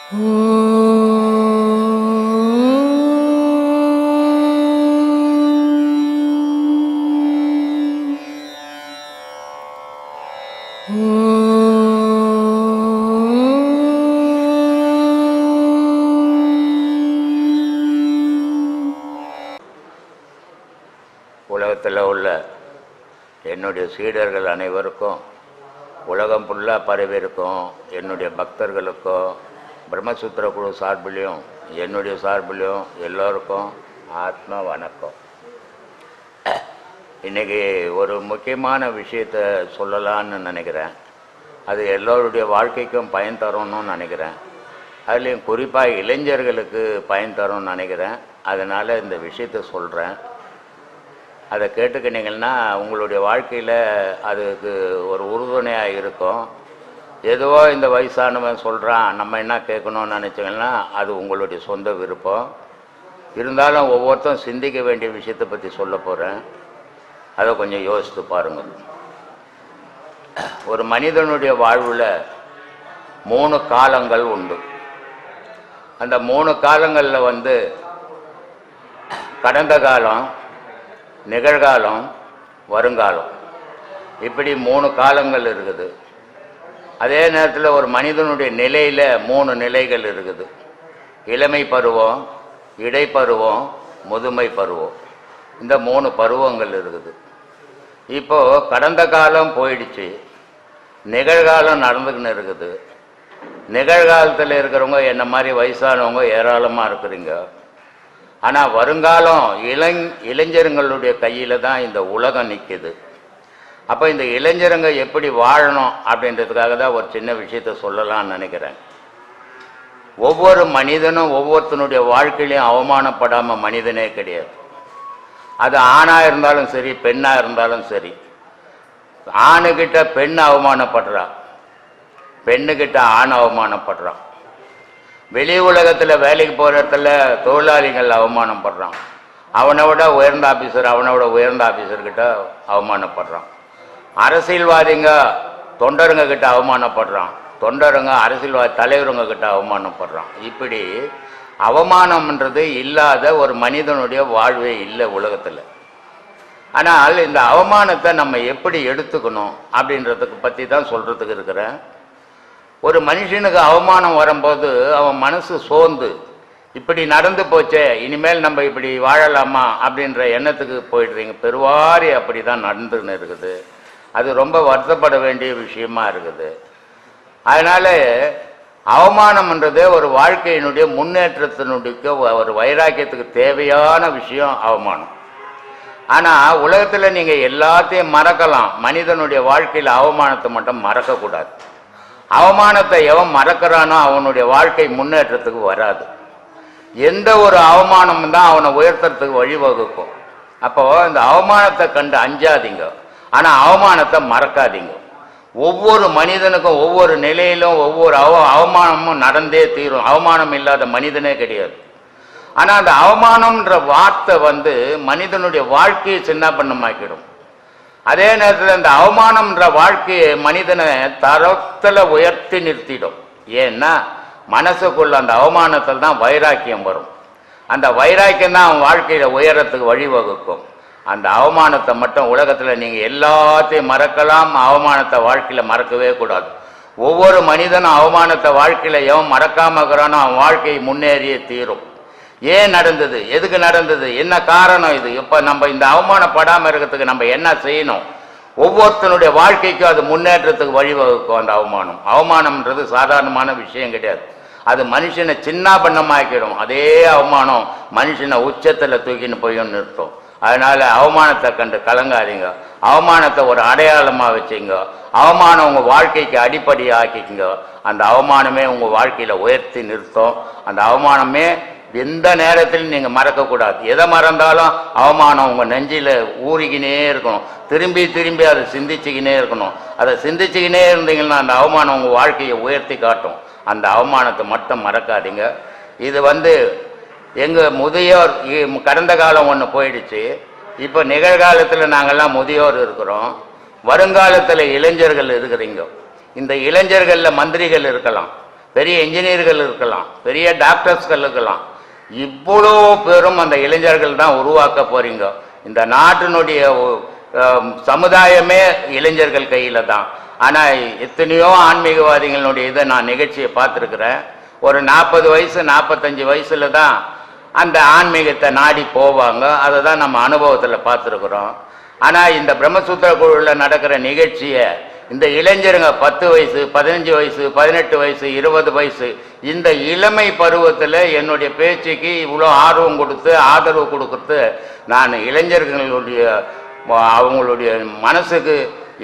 உலகத்தில் உள்ள என்னுடைய சீடர்கள் அனைவருக்கும், உலகம் ஃபுல்லாக பரவி இருக்கும் என்னுடைய பக்தர்களுக்கும், பிரம்மசூத்திர குழு சார்பிலையும் என்னுடைய சார்பிலையும் எல்லோருக்கும் ஆத்ம வணக்கம். இன்றைக்கி ஒரு முக்கியமான விஷயத்தை சொல்லலான்னு நினைக்கிறேன். அது எல்லோருடைய வாழ்க்கைக்கும் பயன் தரும்னு நினைக்கிறேன். அதுலேயும் குறிப்பாக இளைஞர்களுக்கு பயன் தரும்னு நினைக்கிறேன். அதனால் இந்த விஷயத்தை சொல்கிறேன். அதை கேட்டுக்கினீங்கன்னா உங்களுடைய வாழ்க்கையில் அதுக்கு ஒரு உறுதுணையாக இருக்கும். ஏதோ இந்த வயசானவன் சொல்கிறான், நம்ம என்ன கேட்கணும்னு நினச்சிங்கன்னா அது உங்களுடைய சொந்த விருப்பம். இருந்தாலும் ஒவ்வொருத்தரும் சிந்திக்க வேண்டிய விஷயத்தை பற்றி சொல்ல போகிறேன். அதை கொஞ்சம் யோசித்து பாருங்கள். ஒரு மனிதனுடைய வாழ்வில் 3 காலங்கள் உண்டு. அந்த 3 காலங்களில் கடந்த காலம், நிகழ்காலம், வருங்காலம், இப்படி 3 காலங்கள் இருக்குது. அதே நேரத்தில் ஒரு மனிதனுடைய நிலையில் 3 நிலைகள் இருக்குது. இளமை பருவம், இடைப்பருவம், முதுமை பருவம். இந்த 3 பருவங்கள் இருக்குது. இப்போது கடந்த காலம் போயிடுச்சு, நிகழ்காலம் நடந்துக்கின்னு இருக்குது. நிகழ்காலத்தில் இருக்கிறவங்க என்ன மாதிரி வயசானவங்க ஏராளமாக இருக்கிறீங்க. ஆனால் வருங்காலம் இளைஞர்களுடைய கையில் தான் இந்த உலகம் நிற்கிது. அப்போ இந்த இளைஞருங்க எப்படி வாழணும் அப்படின்றதுக்காக தான் ஒரு சின்ன விஷயத்த சொல்லலாம்னு நினைக்கிறேன். ஒவ்வொரு மனிதனும் ஒவ்வொருத்தனுடைய வாழ்க்கையிலையும் அவமானப்படாமல் மனிதனே கிடையாது. அது ஆணாக இருந்தாலும் சரி, பெண்ணாக இருந்தாலும் சரி. ஆணுக்கிட்ட பெண் அவமானப்படுறான், பெண்ணுக்கிட்ட ஆண் அவமானப்படுறான். வெளி உலகத்தில் வேலைக்கு போகிற இடத்துல தொழிலாளிகள் அவமானப்படுறான். அவனை விட உயர்ந்த ஆஃபீஸர் உயர்ந்த ஆஃபீஸர்கிட்ட அவமானப்படுறான். அரசியல்வாதிங்க தொண்டருங்க கிட்ட அவமானப்படுறான், தொண்டருங்க அரசியல்வாதி தலைவருங்க கிட்ட அவமானப்படுறான். இப்படி அவமானம்ன்றது இல்லாத ஒரு மனிதனுடைய வாழ்வே இல்லை உலகத்தில். ஆனால் இந்த அவமானத்தை நம்ம எப்படி எடுத்துக்கணும் அப்படின்றதுக்கு பற்றி தான் சொல்கிறதுக்கு இருக்கிறேன். ஒரு மனுஷனுக்கு அவமானம் வரும்போது அவன் மனசு சோர்ந்து, இப்படி நடந்து போச்சே, இனிமேல் நம்ம இப்படி வாழலாமா அப்படின்ற எண்ணத்துக்கு போயிடுறீங்க. பெருவாரி அப்படி தான் நடந்துன்னு இருக்குது. அது ரொம்ப வருத்தப்பட வேண்டிய விஷயமா இருக்குது. அதனால் அவமானம்ன்றதே ஒரு வாழ்க்கையினுடைய முன்னேற்றத்தினுடைய ஒரு வைராக்கியத்துக்கு தேவையான விஷயம் அவமானம். ஆனால் உலகத்தில் நீங்கள் எல்லாத்தையும் மறக்கலாம், மனிதனுடைய வாழ்க்கையில் அவமானத்தை மட்டும் மறக்கக்கூடாது. அவமானத்தை எவன் மறக்கிறானோ அவனுடைய வாழ்க்கை முன்னேற்றத்துக்கு வராது. எந்த ஒரு அவமானமும் தான் அவனை உயர்த்துறதுக்கு வழிவகுக்கும். அப்போ இந்த அவமானத்தை கண்டு அஞ்சாதீங்க, ஆனால் அவமானத்தை மறக்காதீங்க. ஒவ்வொரு மனிதனுக்கும் ஒவ்வொரு நிலையிலும் ஒவ்வொரு அவமானமும் நடந்தே தீரும். அவமானம் இல்லாத மனிதனே கிடையாது. ஆனால் அந்த அவமானம்ன்ற வார்த்தை மனிதனுடைய வாழ்க்கையை சின்ன பண்ணமாக்கிடும். அதே நேரத்தில் இந்த அவமானம்ன்ற வாழ்க்கையை மனிதனை தரத்தில் உயர்த்தி நிறுத்திடும். ஏன்னா மனசுக்குள்ள அந்த அவமானத்தில் தான் வைராக்கியம் வரும். அந்த வைராக்கியம் தான் அவன் வாழ்க்கையில் உயரத்துக்கு வழிவகுக்கும். அந்த அவமானத்தை மட்டும் உலகத்தில் நீங்கள் எல்லாத்தையும் மறக்கலாம், அவமானத்தை வாழ்க்கையில் மறக்கவே கூடாது. ஒவ்வொரு மனிதனும் அவமானத்தை வாழ்க்கையில் எவன் மறக்காம இருக்கிறானோ அவன் வாழ்க்கை முன்னேறியே தீரும். ஏன் நடந்தது, எதுக்கு நடந்தது, என்ன காரணம் இது, இப்போ நம்ம இந்த அவமானப்படாமல் இருக்கிறதுக்கு நம்ம என்ன செய்யணும்? ஒவ்வொருத்தனுடைய வாழ்க்கைக்கும் அது முன்னேற்றத்துக்கு வழிவகுக்கும். அந்த அவமானம்ன்றது சாதாரணமான விஷயம் கிடையாது. அது மனுஷனை சின்ன பண்ணமாக்கிடும். அதே அவமானம் மனுஷனை உச்சத்தில் தூக்கின்னு போய் நிறுத்தும். அதனால அவமானத்தை கண்டு கலங்காதீங்க. அவமானத்தை ஒரு அடையாளமாக வச்சுங்க. அவமானம் உங்கள் வாழ்க்கைக்கு அடிப்படை ஆக்கிக்குங்க. அந்த அவமானமே உங்கள் வாழ்க்கையில் உயர்த்தி நிறுத்தும். அந்த அவமானமே எந்த நேரத்திலும் நீங்கள் மறக்கக்கூடாது. எதை மறந்தாலும் அவமானம் உங்கள் நெஞ்சில் ஊறிக்கினே இருக்கணும். திரும்பி திரும்பி அதை சிந்திச்சுக்கினே இருக்கணும். அதை சிந்திச்சுக்கினே இருந்தீங்கன்னா அந்த அவமானம் உங்கள் வாழ்க்கையை உயர்த்தி காட்டும். அந்த அவமானத்தை மட்டும் மறக்காதீங்க. இது எங்கள் முதியோர் கடந்த காலம் ஒன்று போயிடுச்சு. இப்போ நிகழ்காலத்தில் நாங்கள்லாம் முதியோர் இருக்கிறோம். வருங்காலத்தில் இளைஞர்கள் இருக்கிறீங்க. இந்த இளைஞர்களில் மந்திரிகள் இருக்கலாம், பெரிய இன்ஜினியர்கள் இருக்கலாம், பெரிய டாக்டர்ஸ்கள் இருக்கலாம். இவ்வளோ பேரும் அந்த இளைஞர்கள் தான் உருவாக்க போறீங்க. இந்த நாட்டினுடைய சமுதாயமே இளைஞர்கள் கையில் தான். ஆனால் எத்தனையோ ஆன்மீகவாதிகளுடைய இதை நான் நிகழ்ச்சியை பார்த்துருக்குறேன். ஒரு 40 வயசு 45 வயசுல தான் அந்த ஆன்மீகத்தை நாடி போவாங்க. அதை தான் நம்ம அனுபவத்தில் பார்த்துருக்குறோம். ஆனால் இந்த பிரம்மசூத்திர குழுவில் நடக்கிற நிகழ்ச்சியை இந்த இளைஞருங்க 10 வயசு 15 வயசு 18 வயசு 20 வயசு இந்த இளமை பருவத்தில் என்னுடைய பேச்சுக்கு இவ்வளோ ஆர்வம் கொடுத்து ஆதரவு கொடுக்குறது நான் இளைஞர்களுடைய அவங்களுடைய மனசுக்கு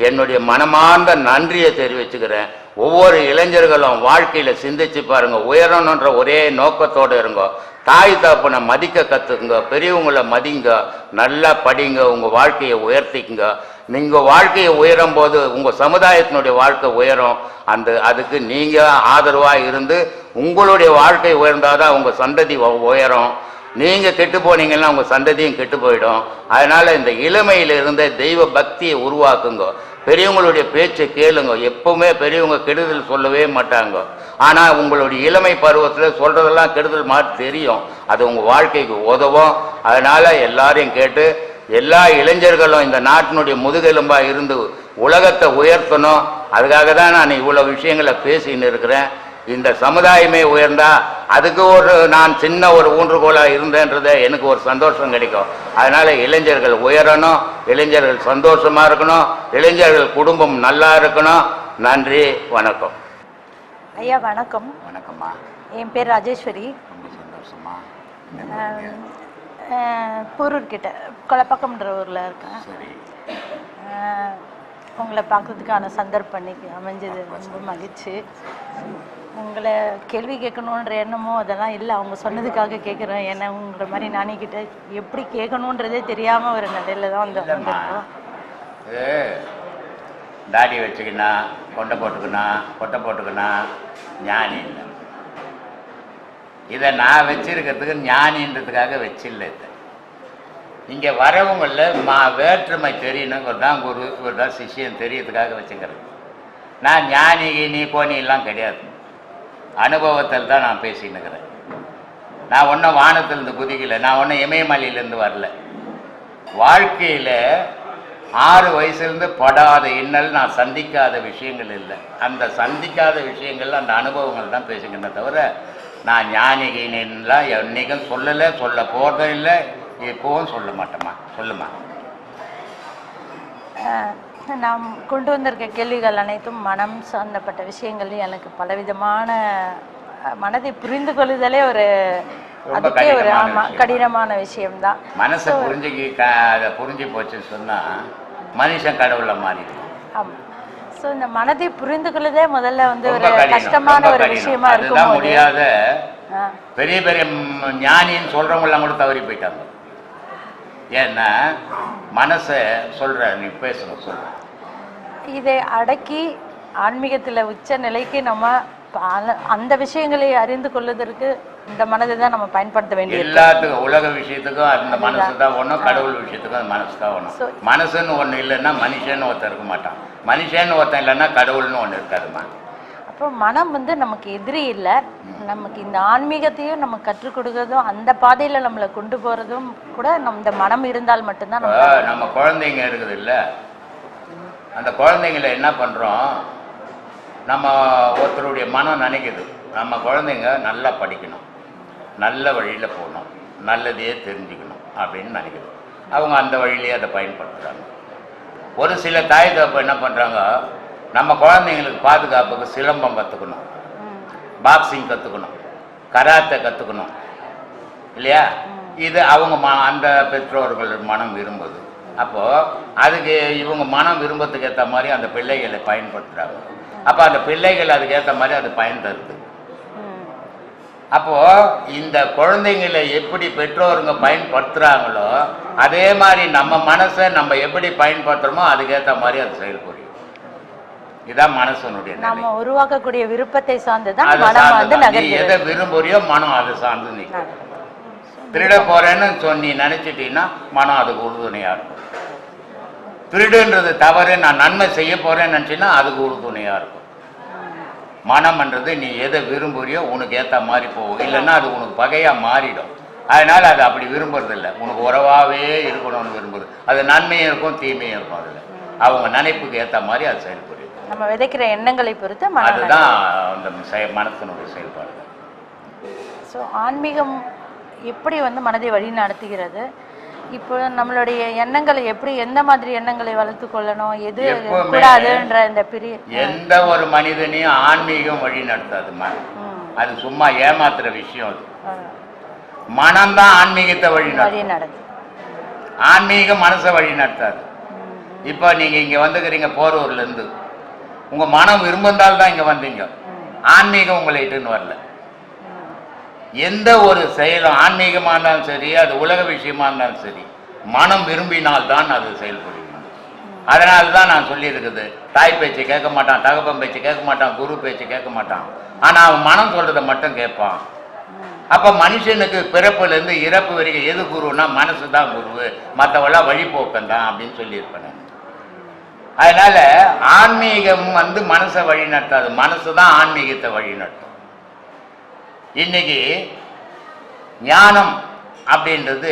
என்னுடைய மனமார்ந்த நன்றியை தெரிவிச்சுக்கிறேன். ஒவ்வொரு இளைஞர்களும் வாழ்க்கையில் சிந்திச்சு பாருங்க, உயரணுன்ற ஒரே நோக்கத்தோடு இருங்க. தாய் தகப்பனை மதிக்க கற்றுக்குங்க, பெரியவங்களை மதிங்க, நல்லா படிங்க, உங்கள் வாழ்க்கையை உயர்த்திக்குங்க. நீங்கள் வாழ்க்கையை உயரும் போது உங்கள் சமுதாயத்தினுடைய வாழ்க்கை உயரும். அதுக்கு நீங்கள் ஆதரவாக இருந்து உங்களுடைய வாழ்க்கை உயர்ந்தாதான் உங்கள் சந்ததி உயரும். நீங்கள் கெட்டு போனீங்கன்னா உங்கள் சந்ததியும் கெட்டு போயிடும். அதனால் இந்த இளமையில் இருந்த தெய்வ பக்தியை உருவாக்குங்க. பெரியவங்களுடைய பேச்சை கேளுங்க. எப்பவுமே பெரியவங்க கெடுதல் சொல்லவே மாட்டாங்க. ஆனால் உங்களுடைய இளமை பருவத்தில் சொல்கிறதெல்லாம் கெடுதல் மாதிரி தெரியும். அது உங்கள் வாழ்க்கைக்கு உதவும். அதனால் எல்லாரையும் கேட்டு எல்லா இளைஞர்களும் இந்த நாட்டினுடைய முதுகெலும்பாக இருந்து உலகத்தை உயர்த்தணும். அதுக்காக தான் நான் இவ்வளோ விஷயங்களை பேசின்னு இருக்கிறேன். இந்த சமுதாயமே உயர்ந்தா அதுக்கு நான் சின்ன ஒரு ஊன்றுகோலாக இருந்தேன்றதை எனக்கு ஒரு சந்தோஷம் கிடைக்கும். அதனால இளைஞர்கள் உயரணும், இளைஞர்கள் சந்தோஷமா இருக்கணும், இளைஞர்கள் குடும்பம் நல்லா இருக்கணும். நன்றி, வணக்கம். ஐயா வணக்கம். வணக்கம்மா. என் பேர் ராஜேஸ்வரி. ரொம்ப சந்தோஷமா. போரூர் கிட்ட கொலப்பக்கம்ன்ற ஊரில் இருக்கேன். சரி. உங்களை பார்க்கறதுக்கான சந்தர்ப்பம் இன்னைக்கு அமைஞ்சது ரொம்ப மகிழ்ச்சி. உங்களை கேள்வி கேட்கணுன்ற எண்ணமோ அதெல்லாம் இல்லை, அவங்க சொன்னதுக்காக கேட்குறேன். ஏன்னா உங்களை மாதிரி நானே கிட்ட எப்படி கேட்கணுன்றதே தெரியாமல் ஒரு நிலையில தான் வந்திருக்கோம். தாடி வச்சுக்கினா, கொண்டை போட்டுக்கினா ஞானி இல்லை. இதை நான் வச்சிருக்கிறதுக்கு ஞானின்றதுக்காக வச்சில்லை. இங்கே வரவங்களில் வேற்றுமை தெரியணுங்கிறது தான் குரு, இவர் தான் சிஷ்யன் தெரியறதுக்காக வச்சுக்கிறது. நான் ஞானி நீ கோணிலாம் கிடையாது. அனுபவத்தில் தான் நான் பேசின்னு இருக்கிறேன். நான் ஒன்றும் வானத்திலேருந்து குதிக்கலை, நான் ஒன்றும் இமயமலையிலேருந்து வரல. வாழ்க்கையில் 6 வயசுலேருந்து படாத இன்னல் நான் சந்திக்காத விஷயங்கள் இல்லை. அந்த சந்திக்காத விஷயங்கள் அந்த அனுபவங்கள் தான் பேசுகின்றன தவிர நான் ஞானிகின்லாம் என்றைக்கும் சொல்லலை, சொல்ல போகிறதும் இல்லை, இப்போவும் சொல்ல மாட்டேம்மா. சொல்லுமா. நாம் கொண்டு வந்திருக்க கேள்விகள் அனைத்தும் மனம் சார்ந்தப்பட்ட விஷயங்கள். எனக்கு பலவிதமான மனதை புரிந்து கொள்ளுதலே ஒரு அதுக்கே ஒரு கடினமான விஷயம்தான். மனசை புரிஞ்சு போச்சுன்னு சொன்னால் மனுஷன் கடவுளை மாறி. ஆமாம். ஸோ இந்த மனதை புரிந்து கொள்ளுதே முதல்ல வந்து ஒரு கஷ்டமான ஒரு விஷயமா இருக்கும். முடியாத பெரிய பெரிய ஞானின்னு சொல்கிறவங்களாம் கூட தவறி போயிட்டாங்க. ஏன்னா மனசை சொல்கிற நீ பேசணும் சொல்ற இதை அடக்கி ஆன்மீகத்தில் உச்ச நிலைக்கு நம்ம அந்த விஷயங்களை அறிந்து கொள்வதற்கு இந்த மனதை தான் நம்ம பயன்படுத்த வேண்டியது. எல்லாத்துக்கும் உலக விஷயத்துக்கும் அந்த மனசு தான் ஒன்றும், கடவுள் விஷயத்துக்கும் அந்த மனசு தான் ஒன்றும். மனசுன்னு ஒன்று இல்லைன்னா மனுஷன்னு ஒருத்தன் இருக்க மாட்டான், மனுஷன்னு ஒருத்தன் இல்லைன்னா கடவுள்னு ஒன்று இருக்காதுமா. அப்போ மனம் வந்து நமக்கு எதிரி இல்லை. நமக்கு இந்த ஆன்மீகத்தையும் நம்ம கற்றுக் கொடுக்கறதும் அந்த பாதையில் நம்மளை கொண்டு போகிறதும் கூட இந்த மனம் இருந்தால் மட்டும்தான். நம்ம குழந்தைங்க இருக்குது இல்லை, அந்த குழந்தைங்கள என்ன பண்ணுறோம், நம்ம ஒருத்தருடைய மனம் நினைக்குது நம்ம குழந்தைங்க நல்லா படிக்கணும், நல்ல வழியில் போகணும், நல்லதையே தெரிஞ்சுக்கணும் அப்படின்னு நினைக்குது. அவங்க அந்த வழியிலேயே அதை பயன்படுத்துகிறாங்க. ஒரு சில தாய் தகப்ப என்ன பண்ணுறாங்க, நம்ம குழந்தைங்களுக்கு பாதுகாப்புக்கு சிலம்பம் கற்றுக்கணும், பாக்ஸிங் கற்றுக்கணும், கராத்தை கற்றுக்கணும் இல்லையா. இது அவங்க அந்த பெற்றோர்கள் மனம் விரும்புது. அப்போது அதுக்கு இவங்க மனம் விரும்பத்துக்கு ஏற்ற மாதிரி அந்த பிள்ளைகளை பயன்படுத்துகிறாங்க. அப்போ அந்த பிள்ளைகள் அதுக்கு ஏற்ற மாதிரி அது பயன் தருது. அப்போது இந்த குழந்தைங்களை எப்படி பெற்றோருங்க பயன்படுத்துகிறாங்களோ அதே மாதிரி நம்ம மனசை நம்ம எப்படி பயன்படுத்துகிறோமோ அதுக்கேற்ற மாதிரி அது செயல்புரியும். இதுதான் மனசனுடைய நம்ம உருவாக்கக்கூடிய விருப்பத்தை சார்ந்துதான் எதை விரும்புறியோ மனம் அதை சார்ந்து நிற்கும். திருட போறேன்னு நீ நினைச்சிட்டீங்கன்னா மனம் அதுக்கு உறுதுணையா இருக்கும். திருடுன்றது தவறு, நான் நன்மை செய்ய போறேன்னு நினைச்சீங்கன்னா அதுக்கு உறுதுணையா இருக்கும். மனம்ன்றது நீ எதை விரும்புறியோ உனக்கு ஏற்ற மாதிரி போகும், இல்லைன்னா அது உனக்கு பகையாக மாறிடும். அதனால் அது அப்படி விரும்புறதில்லை, உனக்கு உறவாகவே இருக்கணும்னு விரும்புது. அது நன்மையும் இருக்கும் தீமையும் இருக்கும். அதில் அவங்க நினைப்புக்கு ஏற்ற மாதிரி அது செயல்புரியும். நம்ம விதைக்கிற எண்ணங்களை பொறுத்து அதுதான் அந்த மனத்தினுடைய செயல்பாடு. ஸோ ஆன்மீகம் எப்படி மனதை வழி நடத்துகிறது? இப்போ நம்மளுடைய எண்ணங்களை எப்படி, எந்த மாதிரி எண்ணங்களை வளர்த்து கொள்ளணும், எது கூடாதுன்ற இந்த பெரிய எந்த ஒரு மனிதனையும் ஆன்மீகம் வழி நடத்தாதுமா. அது சும்மா ஏமாத்துற விஷயம். அது மனம்தான் ஆன்மீகத்தை வழி நடத்தும். ஆன்மீகம் மனசை வழி நடத்தாது. இப்போ நீங்க இங்க வந்துக்கிறீங்க போரூர்ல இருந்து, உங்க மனம் விரும்பினால்தான் இங்க வந்தீங்க. ஆன்மீகம் உங்களை இட்டுன்னு வரல. எந்த ஒரு செயலும் ஆன்மீகமாக இருந்தாலும் சரி, அது உலக விஷயமா இருந்தாலும் சரி, மனம் விரும்பினால்தான் அது செயல்படுகிறது. அதனால தான் நான் சொல்லியிருக்குது, தாய் பேச்சு கேட்க மாட்டான், தகப்பன் பேச்சு கேட்க மாட்டான், குரு பேச்சு கேட்க மாட்டான், ஆனால் அவன் மனம் சொல்றதை மட்டும் கேட்பான். அப்போ மனுஷனுக்கு பிறப்புலேருந்து இறப்பு வரைக்கும் எது குருன்னா மனசு தான் குரு, மற்றவெல்லாம் வழிபோக்கம் தான் அப்படின்னு சொல்லியிருப்பேன். அதனால ஆன்மீகம் மனசை வழி நடத்தாது, மனசு தான் ஆன்மீகத்தை வழி நடத்தும். இன்னைக்கு ஞானம் அப்படின்றது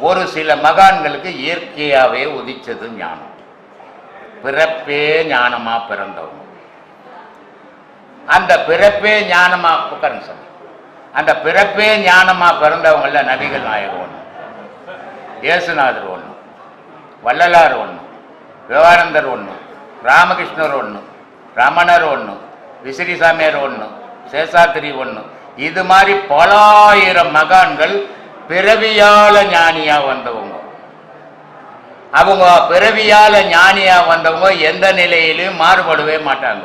ஒரு சில மகான்களுக்கு இயற்கையாகவே உதிச்சது ஞானம். பிறப்பே ஞானமா பிறந்தவங்க. அந்த பிறப்பே ஞானமா உட்காருங்க சார். அந்த பிறப்பே ஞானமா பிறந்தவங்கள நபிகள் நாயகம் ஒன்று, இயேசுநாதர் ஒன்று, வள்ளலார் ஒன்று, விவேகானந்தர் ஒன்று, ராமகிருஷ்ணர் ஒன்று, ரமணர் ஒன்று, விசிறிசாமியார் ஒன்று, சேஷாத்திரி ஒன்று. இது மாதிரி பலாயிரம் மகான்கள் பிறவியால ஞானியா வந்தவங்க. அவங்க பிறவியால ஞானியா வந்தவங்க எந்த நிலையிலும் மாறுபடவே மாட்டாங்க.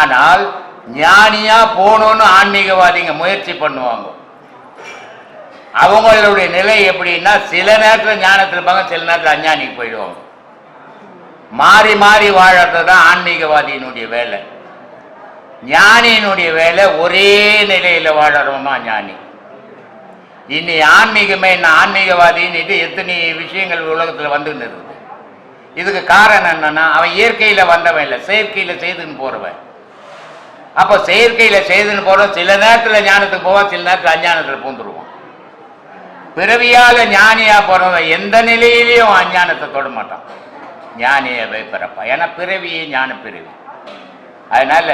ஆனால் ஞானியா போகணும்னு ஆன்மீகவாதிங்க முயற்சி பண்ணுவாங்க. அவங்களுடைய நிலை எப்படின்னா, சில நேரத்தில் ஞானத்தில் இருப்பாங்க, சில நேரத்தில் அஞ்ஞானிக்கு போயிடுவாங்க. மாறி மாறி வாழறது தான் ஆன்மீகவாதியினுடைய வேலை. ஞானியினுடைய வேலை ஒரே நிலையில வாழறவமா ஞானி. இனி ஆன்மீகமே என்ன, ஆன்மீகவாதின்னுட்டு எத்தனை விஷயங்கள் உலகத்தில் வந்துன்னு இருக்குது. இதுக்கு காரணம் என்னன்னா, அவன் இயற்கையில வந்தவன் இல்லை, செயற்கையில செய்துன்னு போறவன். அப்போ செயற்கையில செய்துன்னு போறவன் சில நேரத்தில் ஞானத்துக்கு போவான், சில நேரத்தில் அஞ்ஞானத்தில் பூந்துருவான். பிறவியால ஞானியா போறவன் எந்த நிலையிலையும் அஞ்ஞானத்தை தொட மாட்டான், ஞானியவை பிறப்பான். ஏன்னா பிறவியே ஞான பிறவி. அதனால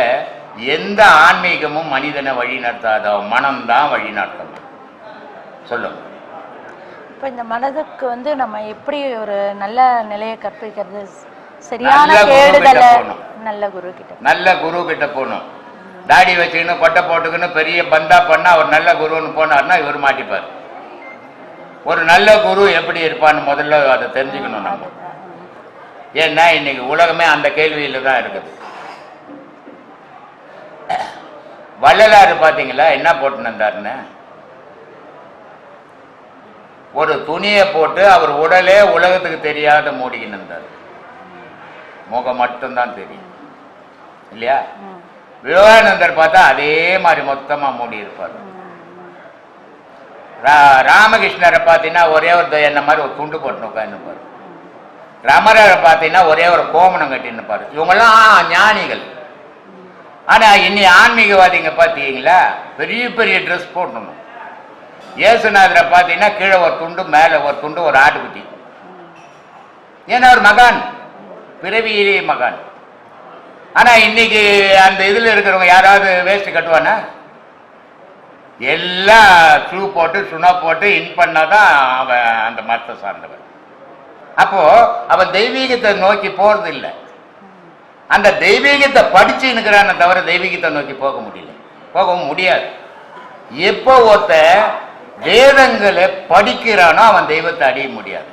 எந்த ஆன்மீகமும் மனிதனை வழி நடத்தாத, மனம்தான் வழி நடத்தணும். சொல்லுங்க. இப்போ இந்த மனதுக்கு நம்ம எப்படி ஒரு நல்ல நிலையை கற்பிக்கிறது? சரியான தேடுதல நல்ல குரு கிட்ட போகணும். தாடி வச்சுக்கணும், கொட்டை போட்டுக்கணும், பெரிய பந்தா பண்ணா அவர் நல்ல குருன்னு போனார்னா இவர் மாட்டிப்பார். ஒரு நல்ல குரு எப்படி இருப்பான்னு முதல்ல அதை தெரிஞ்சுக்கணும் நம்ம. ஏன்னா இன்னைக்கு உலகமே அந்த கேள்வியில தான் இருக்குது. வள்ளலாறு பார்த்தீங்களா என்ன போட்டுன்னு இருந்தாருன்னு? ஒரு துணியை போட்டு அவர் உடலே உலகத்துக்கு தெரியாத மூடிக்கின்னு இருந்தார். முகம் மட்டும்தான் தெரியும் இல்லையா? விவேகானந்தர் பார்த்தா அதே மாதிரி மொத்தமா மூடி இருப்பார். ராமகிருஷ்ணரை பார்த்தீங்கன்னா ஒரே ஒரு என்ன மாதிரி ஒரு துண்டு போட்டு உட்காந்துப்பார். ரமணரை பார்த்தீங்கன்னா ஒரே ஒரு கோமணம் கட்டின்னு இருப்பார். இவங்கெல்லாம் ஞானிகள். ஆனா இன்னி ஆன்மீகவாதிங்க பார்த்தீங்களா பெரிய பெரிய ட்ரெஸ் போடணும். இயேசுநாதரை பார்த்தீங்கன்னா கீழே ஒரு துண்டு, மேலே ஒரு துண்டு, ஒரு ஆட்டுக்குட்டி. ஏன்னா ஒரு மகான், பிறவியிலேயே மகான். ஆனா இன்னைக்கு அந்த இதுல இருக்கிறவங்க யாராவது வேஸ்ட் கட்டுவானா? எல்லாம் ஷூ போட்டு சுனா போட்டு இன் பண்ணாதான் அவன் அந்த மதத்தை சார்ந்தவன். அப்போ அவன் தெய்வீகத்தை நோக்கி போறது இல்லை. அந்த தெய்வீகத்தை படிச்சுன்னுக்கிறான தவிர தெய்வீகத்தை நோக்கி போகவும் முடியாது. எப்போ ஒருத்த வேதங்களை படிக்கிறானோ அவன் தெய்வத்தை அடைய முடியாது.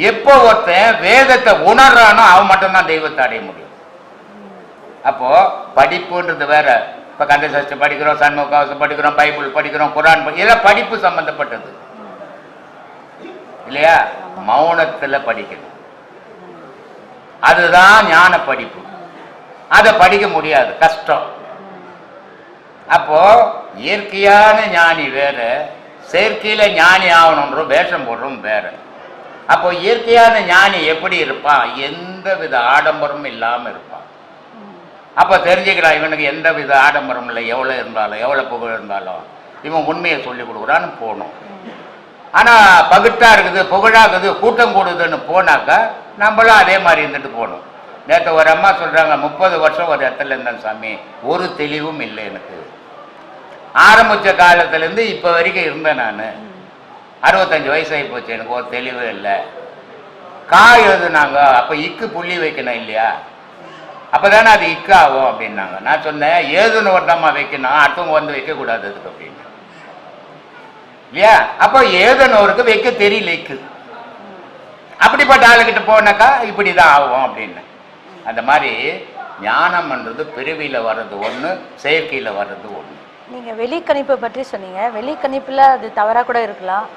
எப்போ ஒருத்தன் வேதத்தை உணர்றானோ அவன் மட்டும்தான் தெய்வத்தை அடைய முடியும். அப்போ படிப்புன்றது வேற. இப்ப கந்த சஷ்டி படிக்கிறோம், சண்முக கவசம் படிக்கிறோம், பைபிள் படிக்கிறோம், குரான் இதெல்லாம் படிப்பு சம்பந்தப்பட்டது இல்லையா? மௌனத்துல படிக்கணும், அதுதான் ஞான படிப்பு. அதை படிக்க முடியாது, கஷ்டம். அப்போ இயற்கையான ஞானி வேற, செயற்கையில ஞானி ஆகணுன்ற வேஷம் போடுறோம் வேற. அப்போ இயற்கையான ஞானி எப்படி இருப்பான்? எந்த வித ஆடம்பரமும் இல்லாம இருப்பான். அப்போ தெரிஞ்சுக்கிறான் இவனுக்கு எந்த வித ஆடம்பரம் இல்லை, எவ்வளோ இருந்தாலும் எவ்வளோ புகழ் இருந்தாலும் இவன் உண்மையை சொல்லி கொடுக்குறான்னு போகணும். ஆனால் பகுட்டா இருக்குது, புகழாக்குது, கூட்டம் கூடுதுன்னு போனாக்கா நம்மளும் அதே மாதிரி இருந்துட்டு போகணும். நேற்று ஒரு அம்மா சொல்கிறாங்க, 30 வருஷம் ஒரு இடத்துல இருந்தேன் சாமி, ஒரு தெளிவும் இல்லை எனக்கு. ஆரம்பித்த காலத்துலேருந்து இப்போ வரைக்கும் இருந்தேன் நான், 65 வயசாகி போச்சு, எனக்கு ஒரு தெளிவு இல்லை. எழுதுனாங்க, அப்போ இக்கு புள்ளி வைக்கணும் இல்லையா, அப்போ தானே அது இக்கு ஆகும் அப்படின்னாங்க. நான் சொன்னேன் ஏதுன்னு ஒரு தம்மா வைக்கணும், அடுத்தவங்க வந்து வைக்கக்கூடாது அதுக்கு அப்படின்னு இல்லையா. அப்போ ஏதுனவருக்கு வைக்க தெரியல இக்கு, அப்படிப்பட்ட ஆளுகிட்ட போனாக்கா இப்படி தான் ஆகும் அப்படின்னு. அந்த மாதிரி ஞானம்ன்றது பிறவியில் வர்றது ஒன்று, செயற்கையில் வர்றது ஒன்று. நீங்கள் வெளிக்கணிப்பை பற்றி சொன்னீங்க. வெளிக்கணிப்பில் அது தவறாக கூட இருக்கலாம்.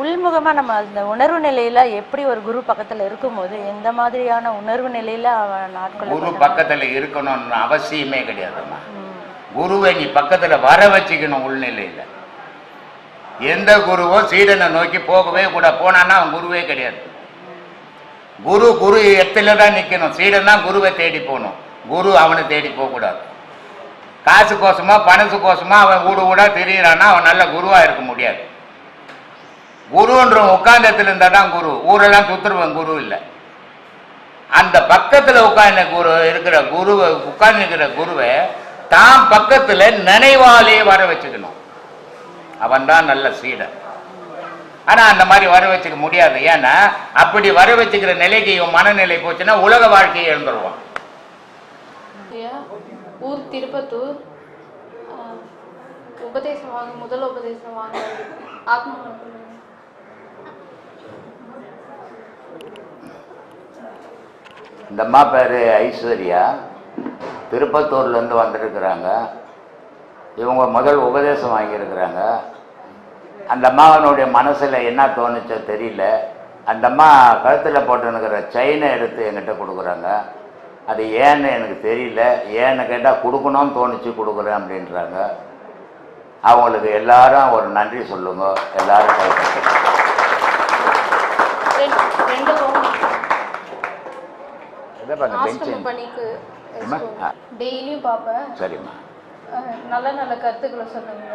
உள்முகமாக நம்ம அந்த உணர்வு நிலையில் எப்படி ஒரு குரு பக்கத்தில் இருக்கும்போது எந்த மாதிரியான உணர்வு நிலையில் அவன் நாட்கள் குரு பக்கத்தில் இருக்கணும்னு அவசியமே கிடையாதும்மா. குருவை நீ பக்கத்தில் வர வச்சுக்கணும் உள்நிலையில். எந்த குருவோ சீடனை நோக்கி போகவே கூட, போனான்னா அவன் குருவே கிடையாது. குரு குரு இடத்துல தான் நிற்கணும், சீடன் தான் குருவை தேடி போகணும், குரு அவனை தேடி போகக்கூடாது. காசு கோசமா பணசு கோசமா அவன் வீடு வீடா தெரியிறான்னா அவன் நல்ல குருவா இருக்க முடியாது. குருன்ற உட்கார்ந்தத்துல இருந்தா தான் குரு, ஊரெல்லாம் சுத்துருவன் குரு இல்லை. அந்த பக்கத்துல உட்கார்ந்த குரு இருக்கிற குருவை, உட்கார்ந்து இருக்கிற குருவை தான் பக்கத்துல நினைவாலே வர வச்சுக்கணும், அவன் தான் நல்ல சீடன். ஆனா அந்த மாதிரி வர வச்சுக்க முடியாது. ஏன்னா அப்படி வர வச்சுக்கிற நிலைக்கு இவன் மனநிலை போச்சுன்னா உலக வாழ்க்கையை எழுந்துருவான். ஊர் திருப்பத்தூர். உபதேசம் வாங்க, முதல் உபதேசம் வாங்க ஆத்மா. இந்த அம்மா பேரு ஐஸ்வர்யா, திருப்பத்தூர்லேருந்து வந்திருக்கிறாங்க. இவங்க முதல் உபதேசம் வாங்கியிருக்கிறாங்க. அந்த அம்மாவனுடைய மனசில் என்ன தோணுச்சோ தெரியல, அந்த அம்மா கழுத்தில் போட்டுனுக்கிற செயினை எடுத்து என்கிட்ட கொடுக்குறாங்க. அது ஏன்னு எனக்கு தெரியல, ஏன்னு கேட்டால் கொடுக்கணும்னு தோணுச்சு கொடுக்குறேன் அப்படின்றாங்க. அவங்களுக்கு எல்லாரும் ஒரு நன்றி சொல்லுங்க, எல்லாரும் கைப்பற்ற. டெய்லியும் பார்ப்பேன். சரிம்மா, நல்ல நல்ல கருத்துக்களை சொல்லுங்க.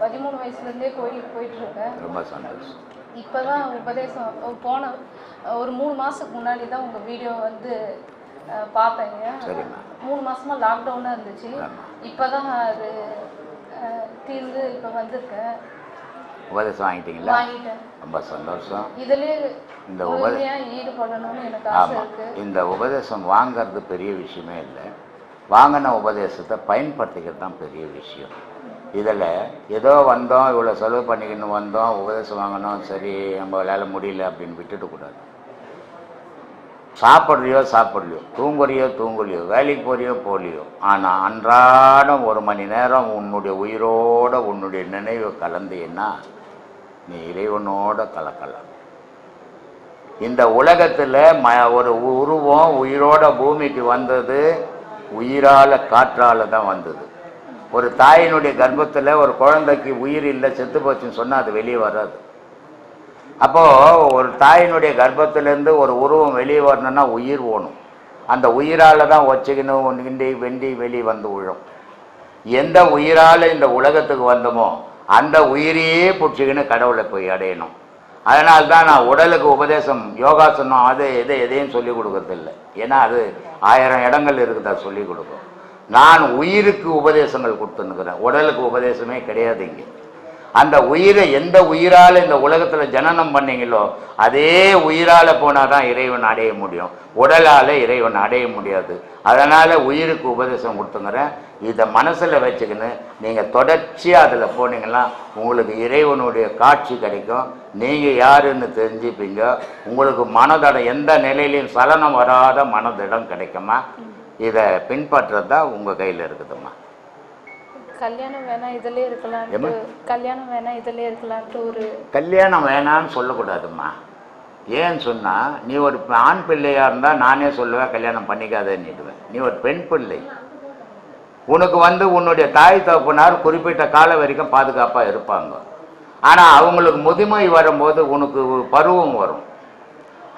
13 வயசுலேருந்தே கோயிலுக்கு போயிட்டு இருக்கேன். ரொம்ப சந்தோஷம். இப்போதான் உபதேசம் போன ஒரு 3 மாதத்துக்கு முன்னாடி தான் உங்கள் வீடியோ வந்து பார்த்தேங்க. 3 மாசமா லாக்டவுனாக இருந்துச்சு. இப்போ தான் அது தீர்ந்து இப்போ வந்திருக்கேன். உபதேசம் வாங்கிட்டீங்களா? வாங்கிட்டேன். ரொம்ப சந்தோஷம். இதுலேயே இந்த ஈடுபடணும்னு எனக்கு ஆசை இருக்கு. இந்த உபதேசம் வாங்கிறது பெரிய விஷயமே இல்லை, வாங்கின உபதேசத்தை பயன்படுத்திக்கிறது தான் பெரிய விஷயம். இதில் ஏதோ வந்தோம், இவ்வளோ செலவு பண்ணிக்கணும் வந்தோம், உபதேசம் வாங்கணும், சரி நம்மளால் முடியல அப்படின்னு விட்டுடக்கூடாது. சாப்பிட்றியோ சாப்பிட்லையோ, தூங்குறியோ தூங்குலையோ, வேலைக்கு போறியோ போலியோ, ஆனால் அன்றாடம் 1 மணி நேரம் உன்னுடைய உயிரோட உன்னுடைய நினைவு கலந்தீன்னா நீ இறைவனோட கலக்கலாம். இந்த உலகத்தில் ஒரு உருவம் உயிரோட பூமிக்கு வந்தது உயிரால் காற்றால் தான் வந்தது. ஒரு தாயினுடைய கர்ப்பத்தில் ஒரு குழந்தைக்கு உயிர் இல்லை, செத்து போச்சுன்னு சொன்னால் அது வெளியே வராது. அப்போது ஒரு தாயினுடைய கர்ப்பத்திலேருந்து ஒரு உருவம் வெளியே வரணும்னா உயிர் ஓணும். அந்த உயிரால் தான் ஒச்சைக்கணும் கிண்டி வெண்டி வெளியே வந்து விழும். எந்த உயிரால் இந்த உலகத்துக்கு வந்தோமோ அந்த உயிரையே பிடிச்சிக்கின்னு கடவுளை போய் அடையணும். அதனால்தான் நான் உடலுக்கு உபதேசம் யோகாசனம் அது எதையும் சொல்லிக் கொடுக்கறதில்லை. ஏன்னா அது 1000 இடங்கள் இருக்குதா சொல்லிக் கொடுக்கும். நான் உயிருக்கு உபதேசங்கள் கொடுத்துன்னுக்கிறேன், உடலுக்கு உபதேசமே கிடையாது இங்கே. அந்த உயிரை எந்த உயிரால் இந்த உலகத்தில் ஜனனம் பண்ணீங்களோ அதே உயிரால் போனால் தான் இறைவன் அடைய முடியும், உடலால் இறைவன் அடைய முடியாது. அதனால் உயிருக்கு உபதேசம் கொடுத்துங்கிறேன். இதை மனசில் வச்சுக்கின்னு நீங்கள் தொடர்ச்சியாக அதில் போனீங்கன்னா உங்களுக்கு இறைவனுடைய காட்சி கிடைக்கும். நீங்கள் யாருன்னு தெரிஞ்சுப்பீங்க. உங்களுக்கு மனதடம் எந்த நிலையிலையும் சலனம் வராத மனதிடம் கிடைக்குமா. இதை பின்பற்றது தான் உங்கள் கையில் இருக்குதும்மா. கல்யாணம் வேணாம் இதிலே இருக்கலான்ட்டு, கல்யாணம் வேணாம் இதிலே இருக்கலான்ட்டு ஒரு கல்யாணம் வேணான்னு சொல்லக்கூடாதும்மா. ஏன்னு சொன்னால் நீ ஒரு ஆண் பிள்ளையாக இருந்தால் நானே சொல்லுவேன் கல்யாணம் பண்ணிக்காதேன்னுடுவேன். நீ ஒரு பெண் பிள்ளை, உனக்கு உன்னுடைய தாய் தகப்பனார் குறிப்பிட்ட காலம் வரைக்கும் பாதுகாப்பாக இருப்பாங்க. ஆனால் அவங்களுக்கு முதுமை வரும்போது உனக்கு பருவம் வரும்.